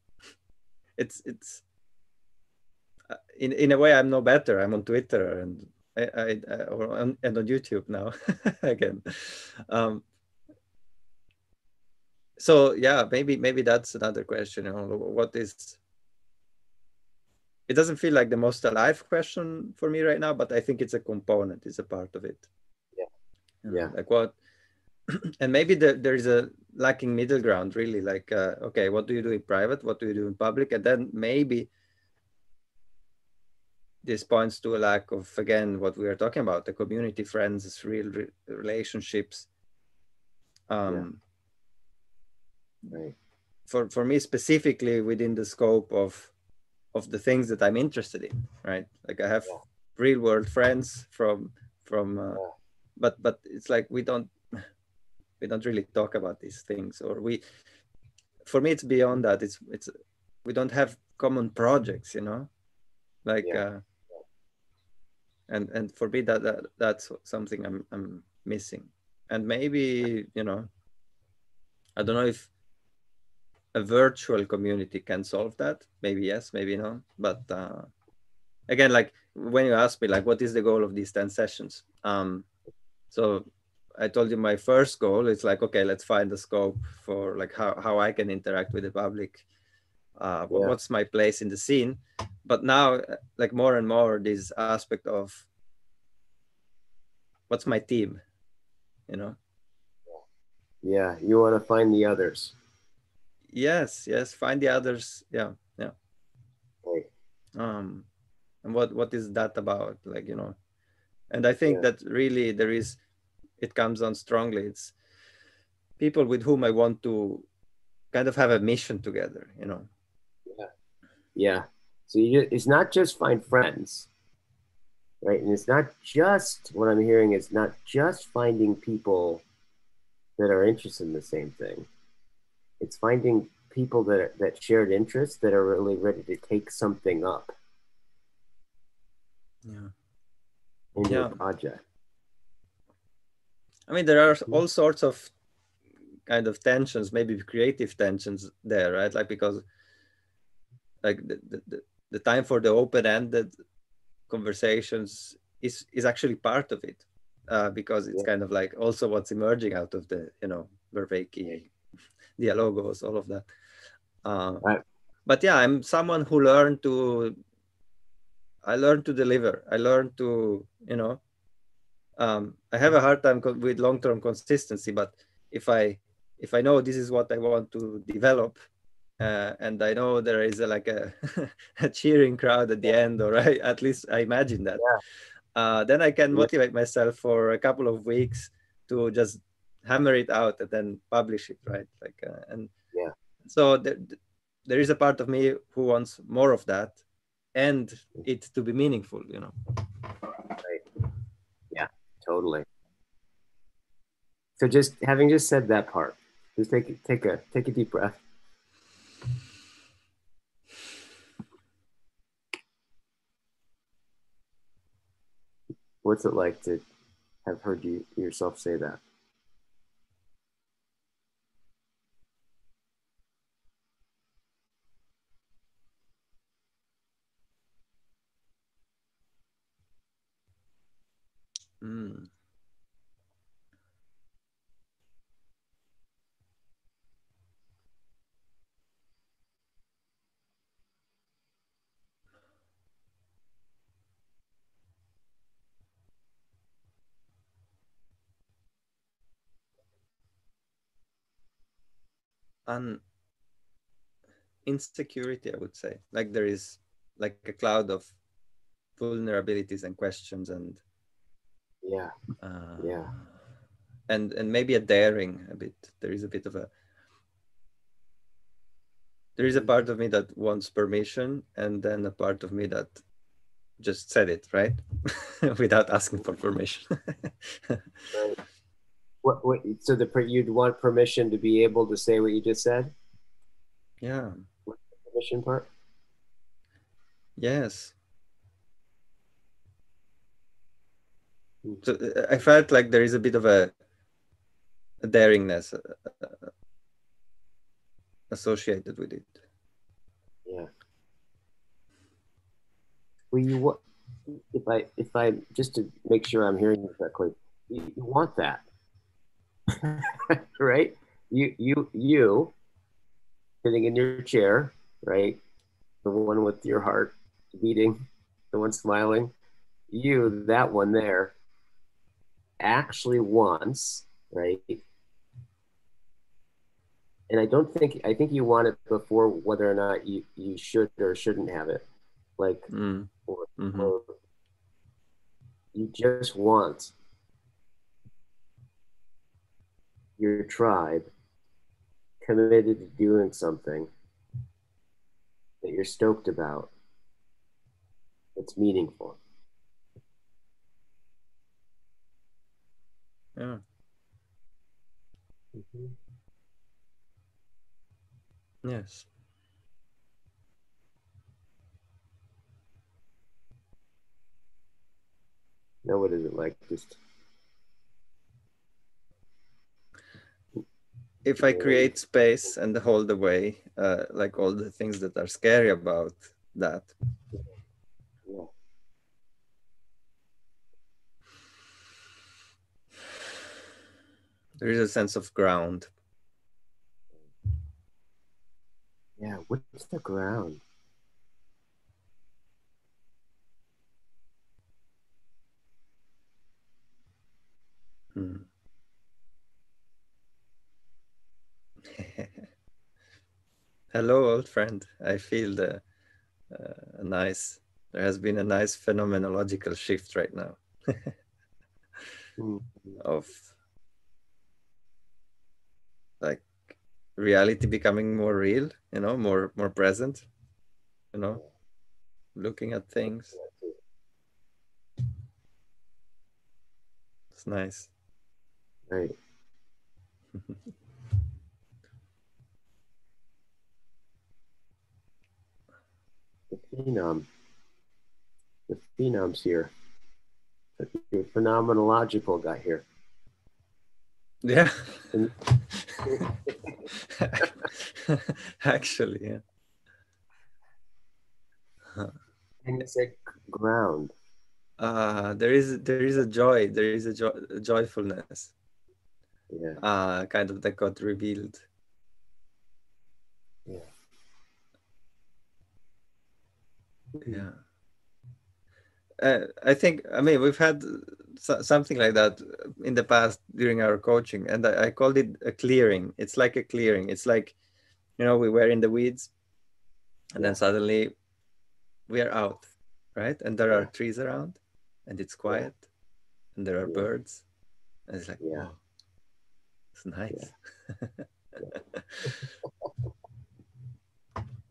it's in a way I'm no better. I'm on Twitter and and on YouTube now again. Um, so yeah, maybe that's another question. You know, what is? It doesn't feel like the most alive question for me right now, but I think it's a component. It's a part of it. Yeah. You know, Yeah. like what, and maybe there is a lacking middle ground. Really, like okay, what do you do in private? What do you do in public? And then maybe this points to a lack of, again, what we are talking about, the community, friends, real relationships. Yeah. um, Right. for me specifically within the scope of the things that I'm interested in, right? Like I have Yeah. real world friends from Yeah. but it's like we don't really talk about these things, or we, for me it's beyond that. It's we don't have common projects, you know, like Yeah. and for me that's something I'm missing. And maybe, you know, I don't know if a virtual community can solve that. Maybe yes, maybe no. But again, like when you ask me, like, what is the goal of these 10 sessions? So I told you my first goal is like, okay, let's find the scope for like how I can interact with the public. Yeah. What's my place in the scene? But now, like more and more, this aspect of what's my team, you know? Yeah. You want to find the others. Yes, yes, find the others. Yeah, yeah. Right. Um, and what is that about? Like, you know, and I think Yeah. that really there is, it comes on strongly. It's people with whom I want to kind of have a mission together, you know. Yeah. Yeah. So it's not just find friends, right? And it's not just what I'm hearing is not just finding people that are interested in the same thing. It's finding people that shared interests that are really ready to take something up Yeah. into a Yeah. project. I mean, there are Mhm. all sorts of kind of tensions, maybe creative tensions there, right? Like, because like the time for the open-ended conversations is actually part of it, because it's Yeah. kind of like also what's emerging out of the, you know, Vervaeke, Dialogos, all of that. Uh, Right. but yeah, I'm someone who I learned to deliver. I learned to, you know, I have a hard time with long-term consistency, but if I if I know this is what I want to develop, and I know there is like a, a cheering crowd at the end, or at least I imagine that, Yeah. then I can Yeah. motivate myself for a couple of weeks to just hammer it out and then publish it, right? Like, and Yeah. so there is a part of me who wants more of that, and it to be meaningful, you know. Right. Yeah. Totally. So just having just said that part, just take a deep breath. What's it like to have heard you yourself say that. Mm. And insecurity, I would say. Like there is like a cloud of vulnerabilities and questions and Yeah, yeah. and maybe a daring a bit. There is a bit of a there is a part of me that wants permission, and then a part of me that just said it, right? Without asking for permission. Right. What, so you'd want permission to be able to say what you just said? Yeah. What's the permission part? Yes. Hmm. So I felt like there is a bit of a daringness associated with it. Yeah. Well, you what? If I just to make sure I'm hearing you correctly, you want that, right? You sitting in your chair, right? The one with your heart beating, the one smiling. You, that one there, actually wants, right? And I think you want it before whether or not you should or shouldn't have it. Like, Mm. or, Mm-hmm. or you just want your tribe committed to doing something that you're stoked about that's meaningful. Yeah. Mm-hmm. Yes. Now, what is it like? Just If I create space and hold away, like all the things that are scary about that, yeah, there is a sense of ground. yeah. What's the ground? Mm. Hello, old friend. I feel there has been a nice phenomenological shift right now Mm-hmm. of like reality becoming more real, more present, you know, looking at things. It's nice. Right. The phenom, the phenom's here. The phenomenological got here. Yeah. And, Actually, yeah. and you said ground. There is a joy, there is a joyfulness, Yeah, kind of that got revealed. yeah. Yeah. I think, I mean, we've had something like that in the past during our coaching, and I called it a clearing. It's like a clearing. It's like, we were in the weeds, and Yeah, then suddenly we are out, right? And there are yeah, trees around, and it's yeah, quiet, and there are yeah, birds, and it's like, yeah, whoa, it's yeah, nice.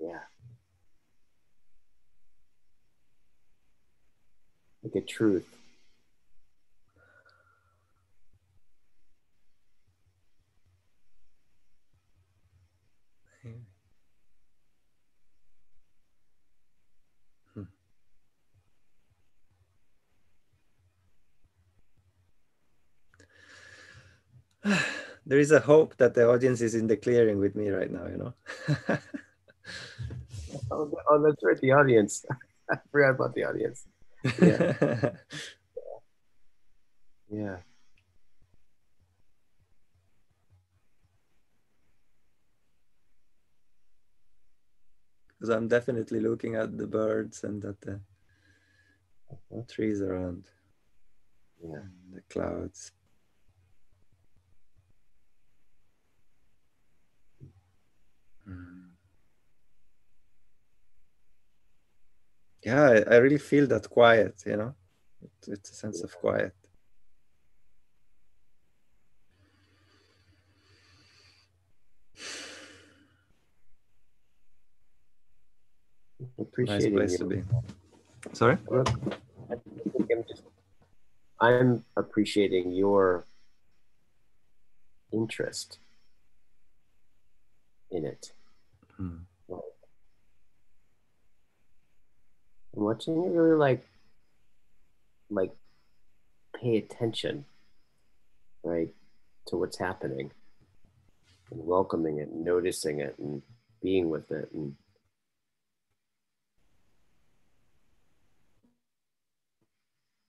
yeah. Like a truth. there is a hope that the audience is in the clearing with me right now, you know. Oh, that's right, the audience. I forgot about the audience. Yeah. Yeah. Because I'm definitely looking at the birds and at the trees around. Yeah. And the clouds. Yeah, I really feel that quiet, you know. It's a sense of quiet. Nice Appreciating place to you. be. Sorry? I'm appreciating your interest in it. Hmm. I'm watching you really like pay attention, right, to what's happening and welcoming it and noticing it and being with it and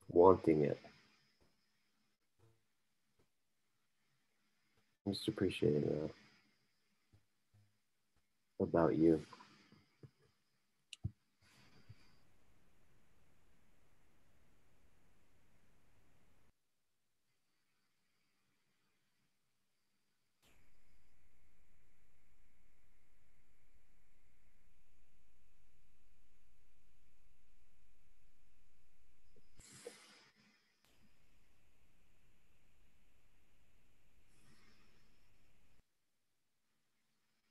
wanting it. I'm just appreciating that about you.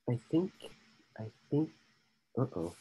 I think, uh-oh.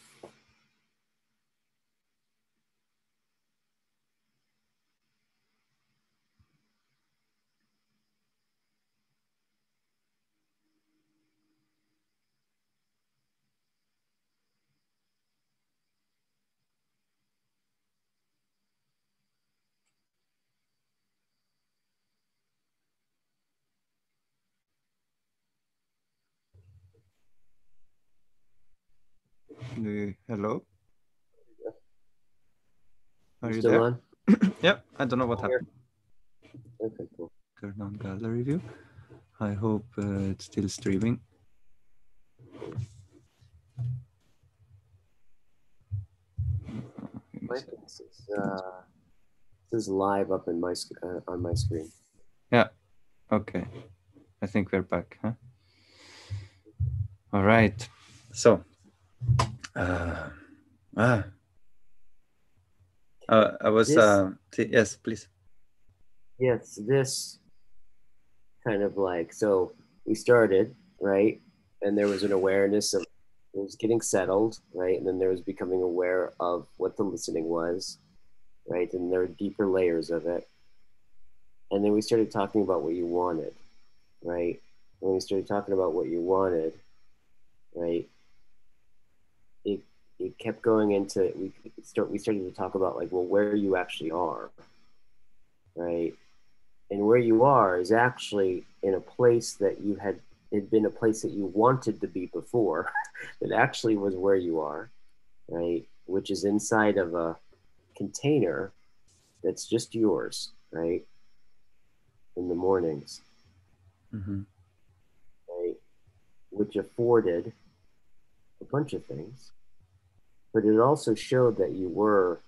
Hello? Are You you still there? on? Yep, I don't know what happened. Okay, cool. Turn on gallery view. I hope it's still streaming. This is live up in on my screen. Yeah, okay. I think we're back, huh? All right. So, I was, yes, please. Yes, this kind of like, so we started, right? And there was an awareness of it was getting settled, right? And then there was becoming aware of what the listening was, right? And there were deeper layers of it. And then we started talking about what you wanted, right? When we started talking about what you wanted, right? It it kept going into we started to talk about like, well, where you actually are, right? And where you are is actually in a place that you had been a place that you wanted to be before that actually was where you are, right? Which is inside of a container that's just yours, right? In the mornings, right? Which afforded a bunch of things, but it also showed that you were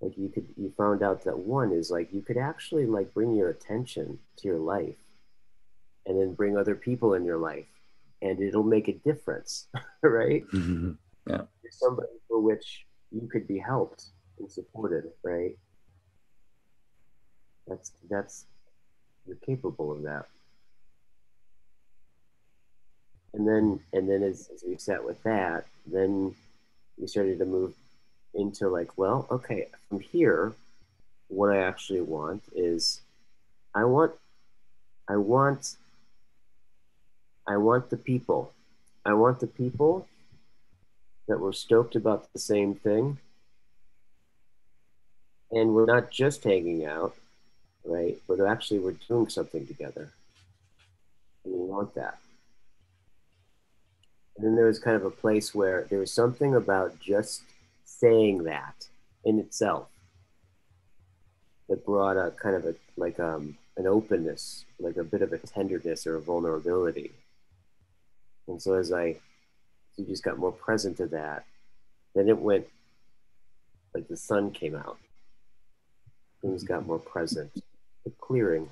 like you found out that one is like you could actually like bring your attention to your life and then bring other people in your life and it'll make a difference, right? Yeah. You're somebody for which you could be helped and supported, right? That's you're capable of that. And then as we sat with that, then we started to move into like, well, okay, from here, what I actually want is I want I want I want the people. I want the people that were stoked about the same thing and we're not just hanging out, right? But actually we're doing something together. want that. And then there was kind of a place where there was something about just saying that in itself that brought a kind of a like an openness, like a bit of a tenderness or a vulnerability. And so as you just got more present to that, then it went like the sun came out. Things got more present. The clearing.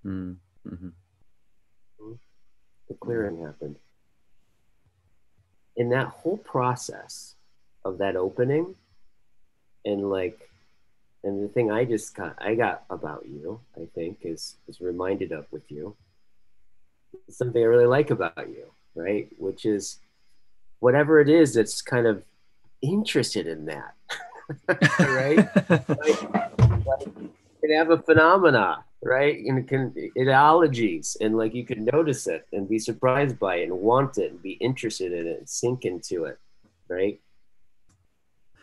Mm-hmm. The clearing happened. In that whole process of that opening, and the thing I got about you, I think, is reminded of with you. It's something I really like about you, right? Which is whatever it is that's kind of interested in that, right? like you can have a phenomena, right? And ideologies, and like you can notice it and be surprised by it and want it and be interested in it and sink into it, right?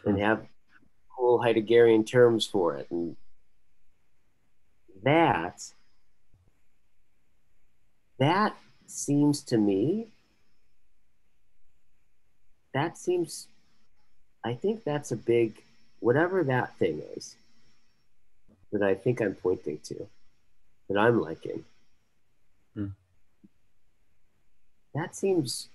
And have cool Heideggerian terms for it. And that seems to me, I think that's a big, whatever that thing is that I think I'm pointing to, that I'm liking. That seems,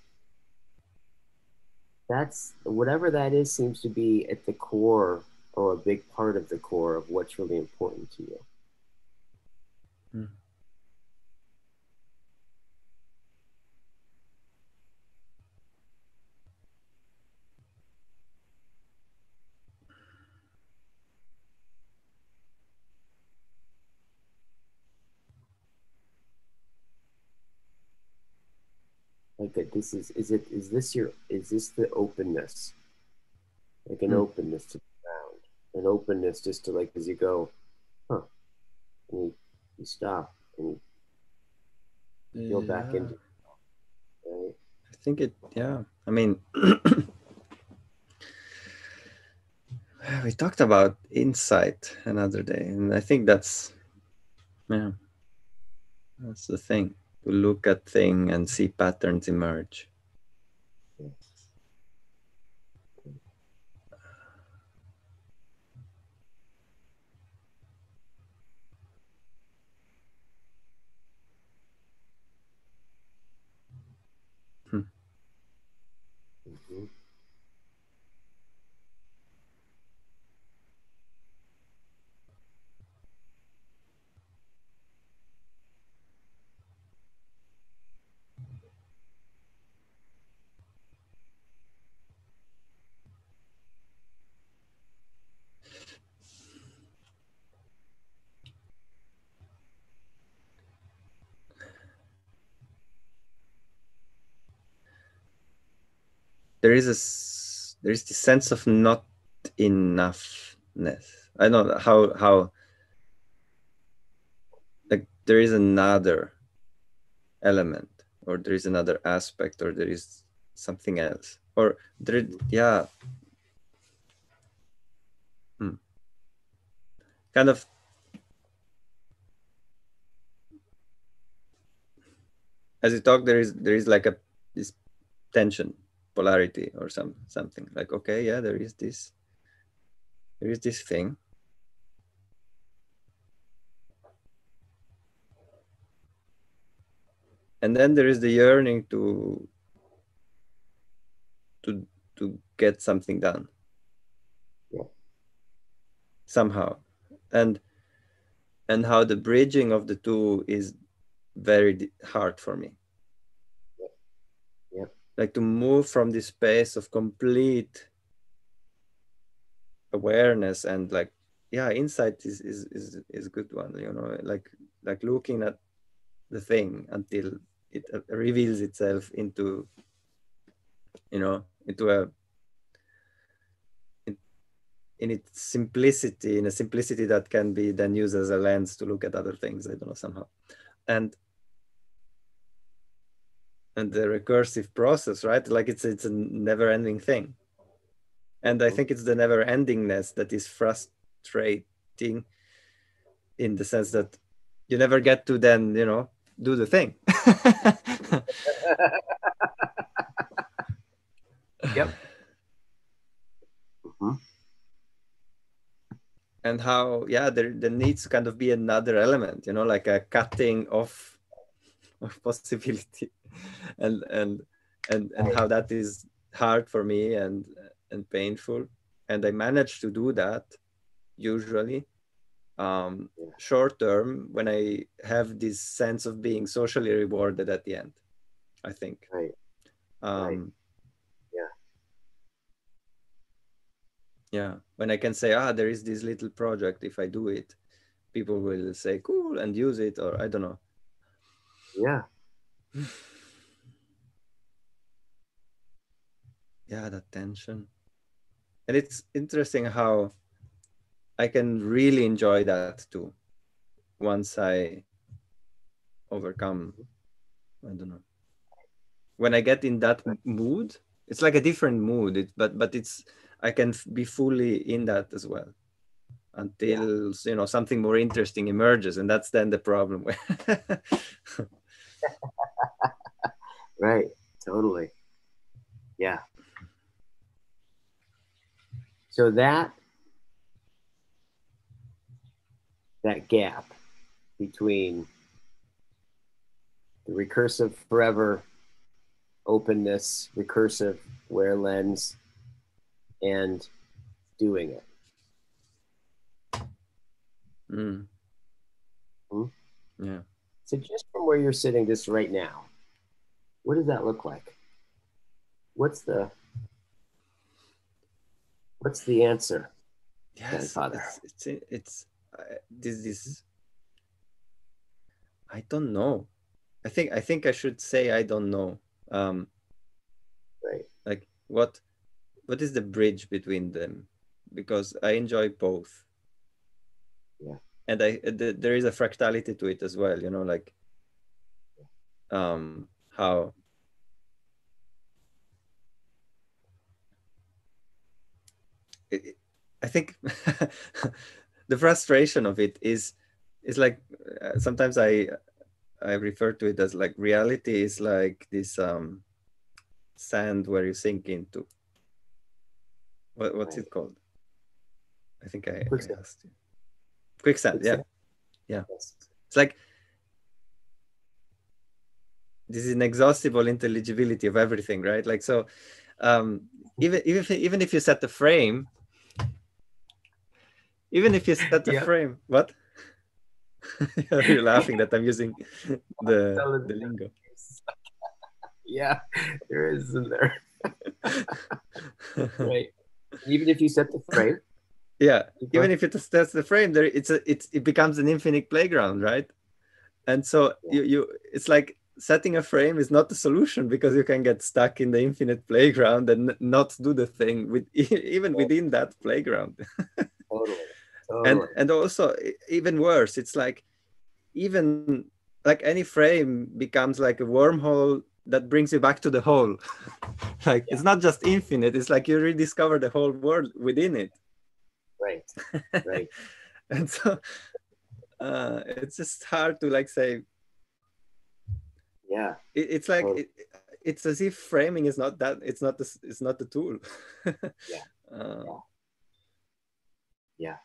that's whatever that is, seems to be at the core, or a big part of the core of what's really important to you. Like this is this the openness, like an openness to the ground, an openness just to, like, as you go, huh, and you stop and you go back into it, right? I think I mean, we talked about insight another day, and I think that's the thing, to look at things and see patterns emerge. Mm-hmm. There is this sense of not enoughness. I don't know how like there is another element, or there is another aspect, or there is something else, or there, kind of as you talk, there is like this tension, polarity, or something like, okay, yeah, there is this thing, and then there is the yearning to get something done somehow, and how the bridging of the two is very hard for me. Like to move from this space of complete awareness and like, insight is a good one, like looking at the thing until it reveals itself into in its simplicity, in a simplicity that can be then used as a lens to look at other things, I don't know, somehow. And the recursive process, right? Like it's a never-ending thing. And I think it's the never-endingness that is frustrating, in the sense that you never get to then, do the thing. Yep. Mm-hmm. And how, yeah, there needs to kind of be another element, like a cutting off of possibility, and how that is hard for me and painful. And I manage to do that usually short term when I have this sense of being socially rewarded at the end, I think. Right. Right. Yeah, when I can say, there is this little project, if I do it, people will say cool and use it, or I don't know. Yeah. Yeah, that tension. And it's interesting how I can really enjoy that too once I overcome, I don't know, when I get in that mood. It's like a different mood, but it's, I can be fully in that as well until something more interesting emerges, and that's then the problem. Right. Totally. Yeah. So that gap between the recursive forever openness, recursive wear lens, and doing it. Mm. Hmm? Yeah. So just from where you're sitting just right now, what does that look like? What's the answer? Yes, Father? it's this I don't know. I think I should say I don't know. Right. Like what is the bridge between them? Because I enjoy both. Yeah. And there is a fractality to it as well, like how I think the frustration of it is like sometimes I refer to it as like reality is like this sand where you sink into. What's Right. it called? I think I asked you. Quicksand. Yeah. Yes. It's like this inexhaustible intelligibility of everything, right? Like, so even if you set the frame, frame, what? You're laughing that I'm using the lingo. Yeah, there is, isn't there? Right. Even if you set the frame. Yeah, even if it sets the frame, there it becomes an infinite playground, right? And so you it's like setting a frame is not the solution, because you can get stuck in the infinite playground and not do the thing with even within that playground. Totally. And also even worse, it's like even like any frame becomes like a wormhole that brings you back to the whole. Like it's not just infinite, it's like you rediscover the whole world within it. Right. And so it's just hard to like say. Yeah. It's like it's as if framing is not that, it's not the tool. Yeah.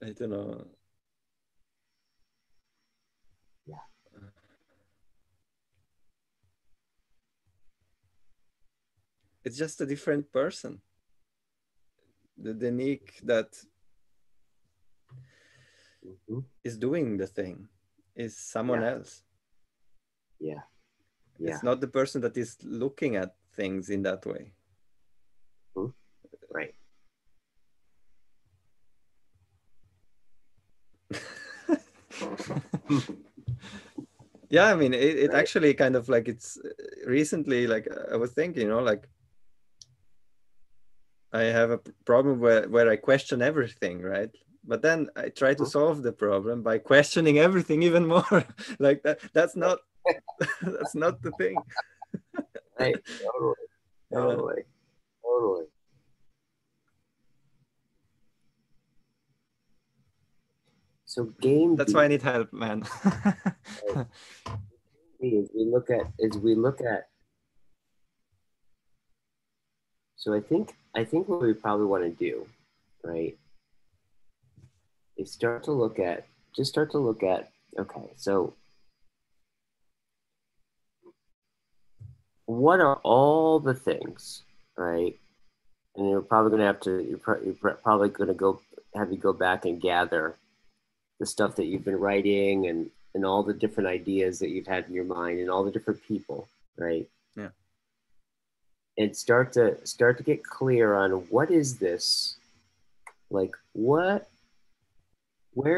I don't know. Yeah. It's just a different person. The Nick that is doing the thing is someone else. Yeah. It's not the person that is looking at things in that way. Right. Yeah, I mean, it actually kind of like, it's recently, like I was thinking, like I have a problem where I question everything, right? But then I try to solve the problem by questioning everything even more. Like that's not that's not the thing. Right. Totally. So game That's B, why I need help, man. as we look at, so I think what we probably want to do, right, is start to look at, okay, so what are all the things, right? And you're probably going to have to, you're probably going to have you go back and gather the stuff that you've been writing and all the different ideas that you've had in your mind and all the different people, right? Yeah. And start to get clear on what is this, like where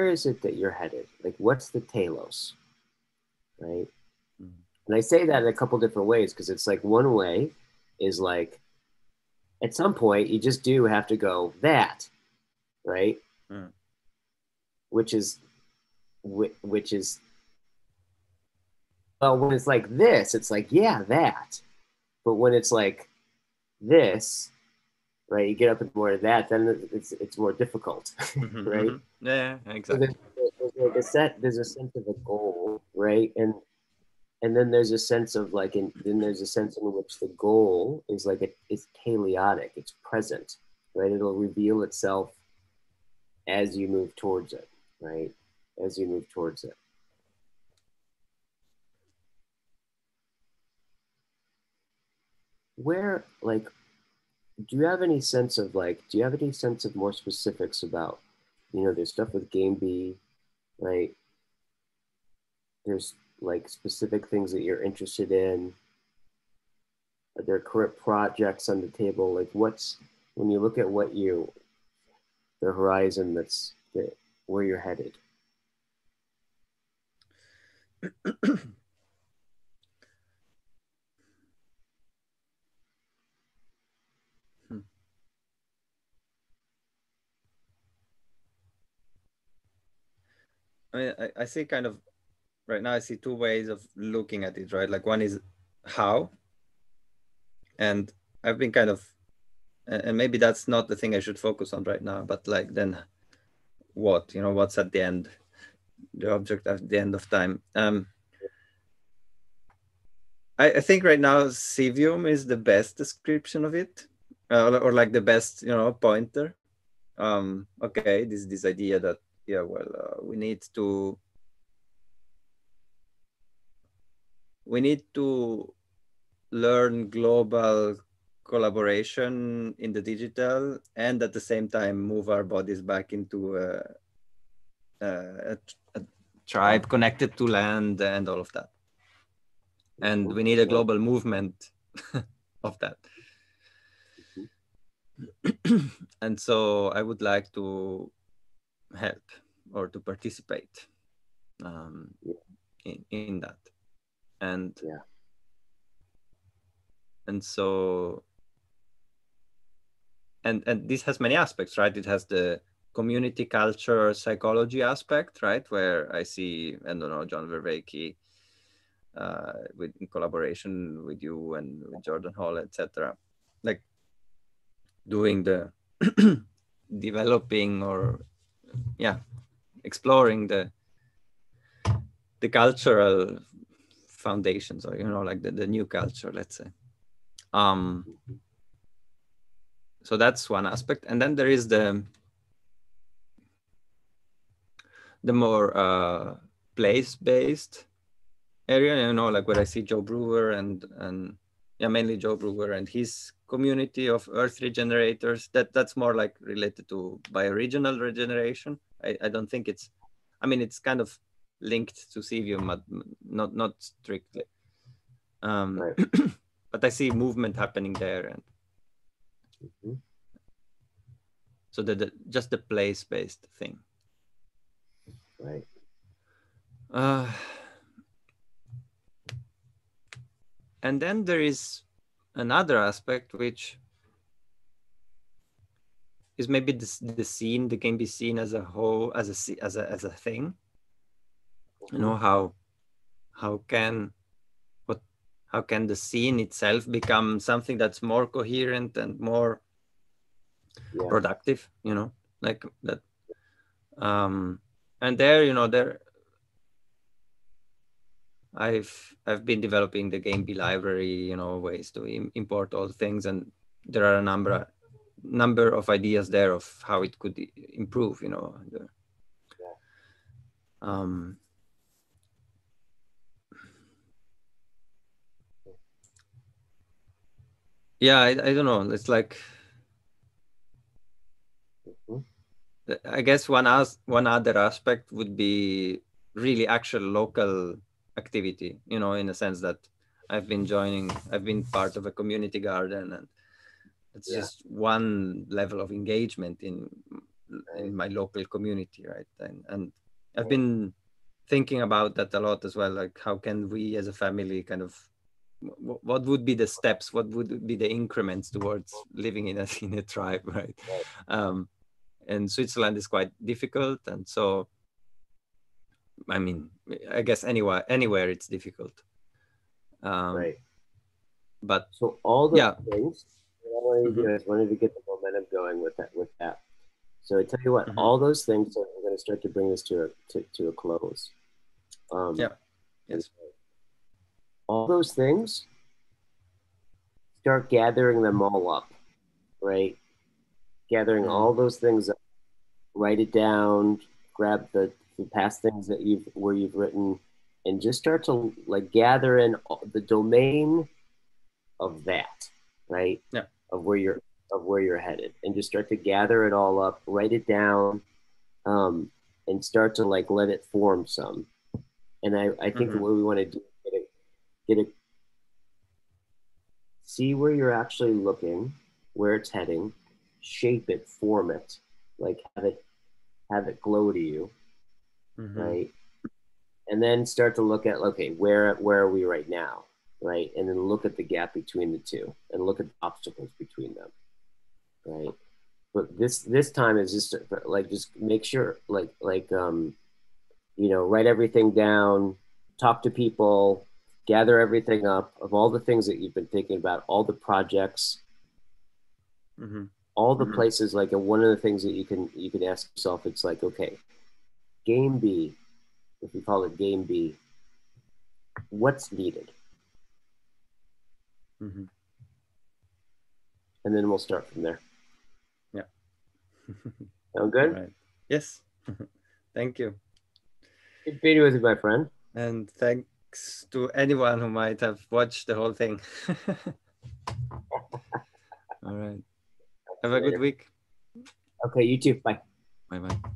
is it that you're headed? Like what's the telos, right? Mm-hmm. And I say that in a couple different ways because it's like one way is like at some point you just do have to go that, right? Mm. Which is well, when it's like this, it's like, yeah, that. But when it's like this, right, you get up and more of that, then it's more difficult, mm-hmm, right? Mm-hmm. Yeah, exactly. So there's a sense of a goal, right? And then there's a sense of like, then there's a sense in which the goal is like it's teleotic, it's present, right? It'll reveal itself as you move towards it, right? As you move towards it. Where, like, do you have any sense of more specifics about, there's stuff with game B, right? There's like specific things that you're interested in. Are there current projects on the table? Like when you look at the horizon where you're headed? I mean, I see kind of, right now I see two ways of looking at it, right? Like one is how, and I've been kind of, and maybe that's not the thing I should focus on right now, but like then what, what's at the end, the object at the end of time. I think right now Civium is the best description of it, or like the best, pointer. Okay, this idea that, yeah, well, we need to learn global collaboration in the digital, and at the same time move our bodies back into a tribe connected to land and all of that. And we need a global movement of that. And so I would like to help or to participate in that. And yeah. And so, and this has many aspects, right? It has the community culture psychology aspect, right? Where I see, I don't know, John Vervaeke in collaboration with you and with Jordan Hall, etc. Like doing the developing or exploring the cultural foundations, or like the new culture, let's say. So that's one aspect, and then there is the more place-based area, like where I see Joe Brewer and mainly Joe Brewer and his community of Earth regenerators. That's more like related to bioregional regeneration. I don't think it's, it's kind of linked to Civium, but not strictly. Right. But I see movement happening there, and so just the place-based thing. Right. And then there is another aspect, which is maybe the scene that can be seen as a whole, as a thing. How can the scene itself become something that's more coherent and more productive, like that. And there, you know, I've been developing the game B library, you know, ways to import all things, and there are a number of ideas there of how it could improve, you know. Yeah, I don't know. It's like, I guess one other aspect would be really actual local activity, you know, in a sense that I've been part of a community garden, and it's just one level of engagement in my local community, right? And I've been thinking about that a lot as well. Like, how can we as a family kind of, what would be the steps? What would be the increments towards living in a tribe, right? And Switzerland is quite difficult, and so, I mean, I guess anywhere it's difficult. Right. But so all those things, what I wanted to do is wanted to get the momentum going with that. So I tell you what, all those things. So we're going to start to bring this to a close. Yes. All those things, start gathering them all up, right? Gathering all those things up, write it down, grab the past things that you've written, and just start to like gather in the domain of that, right? Yeah. Of where you're headed, and just start to gather it all up, write it down, and start to like let it form some. And I think what we want to do is get a see where you're actually looking, where it's heading, shape it, form it, like have it glow to you, right? And then start to look at, okay, where are we right now, right? And then look at the gap between the two, and look at the obstacles between them, right? But this time is just like, just make sure, you know, write everything down, talk to people, gather everything up of all the things that you've been thinking about, all the projects, all the places. Like, one of the things that you can ask yourself, it's like, okay, game B, if we call it game B, what's needed? And then we'll start from there. Yeah. Sound good? Right. Yes. Thank you. Good being with you, my friend. And thanks to anyone who might have watched the whole thing. All right. Have a good week. Okay, you too. Bye. Bye-bye.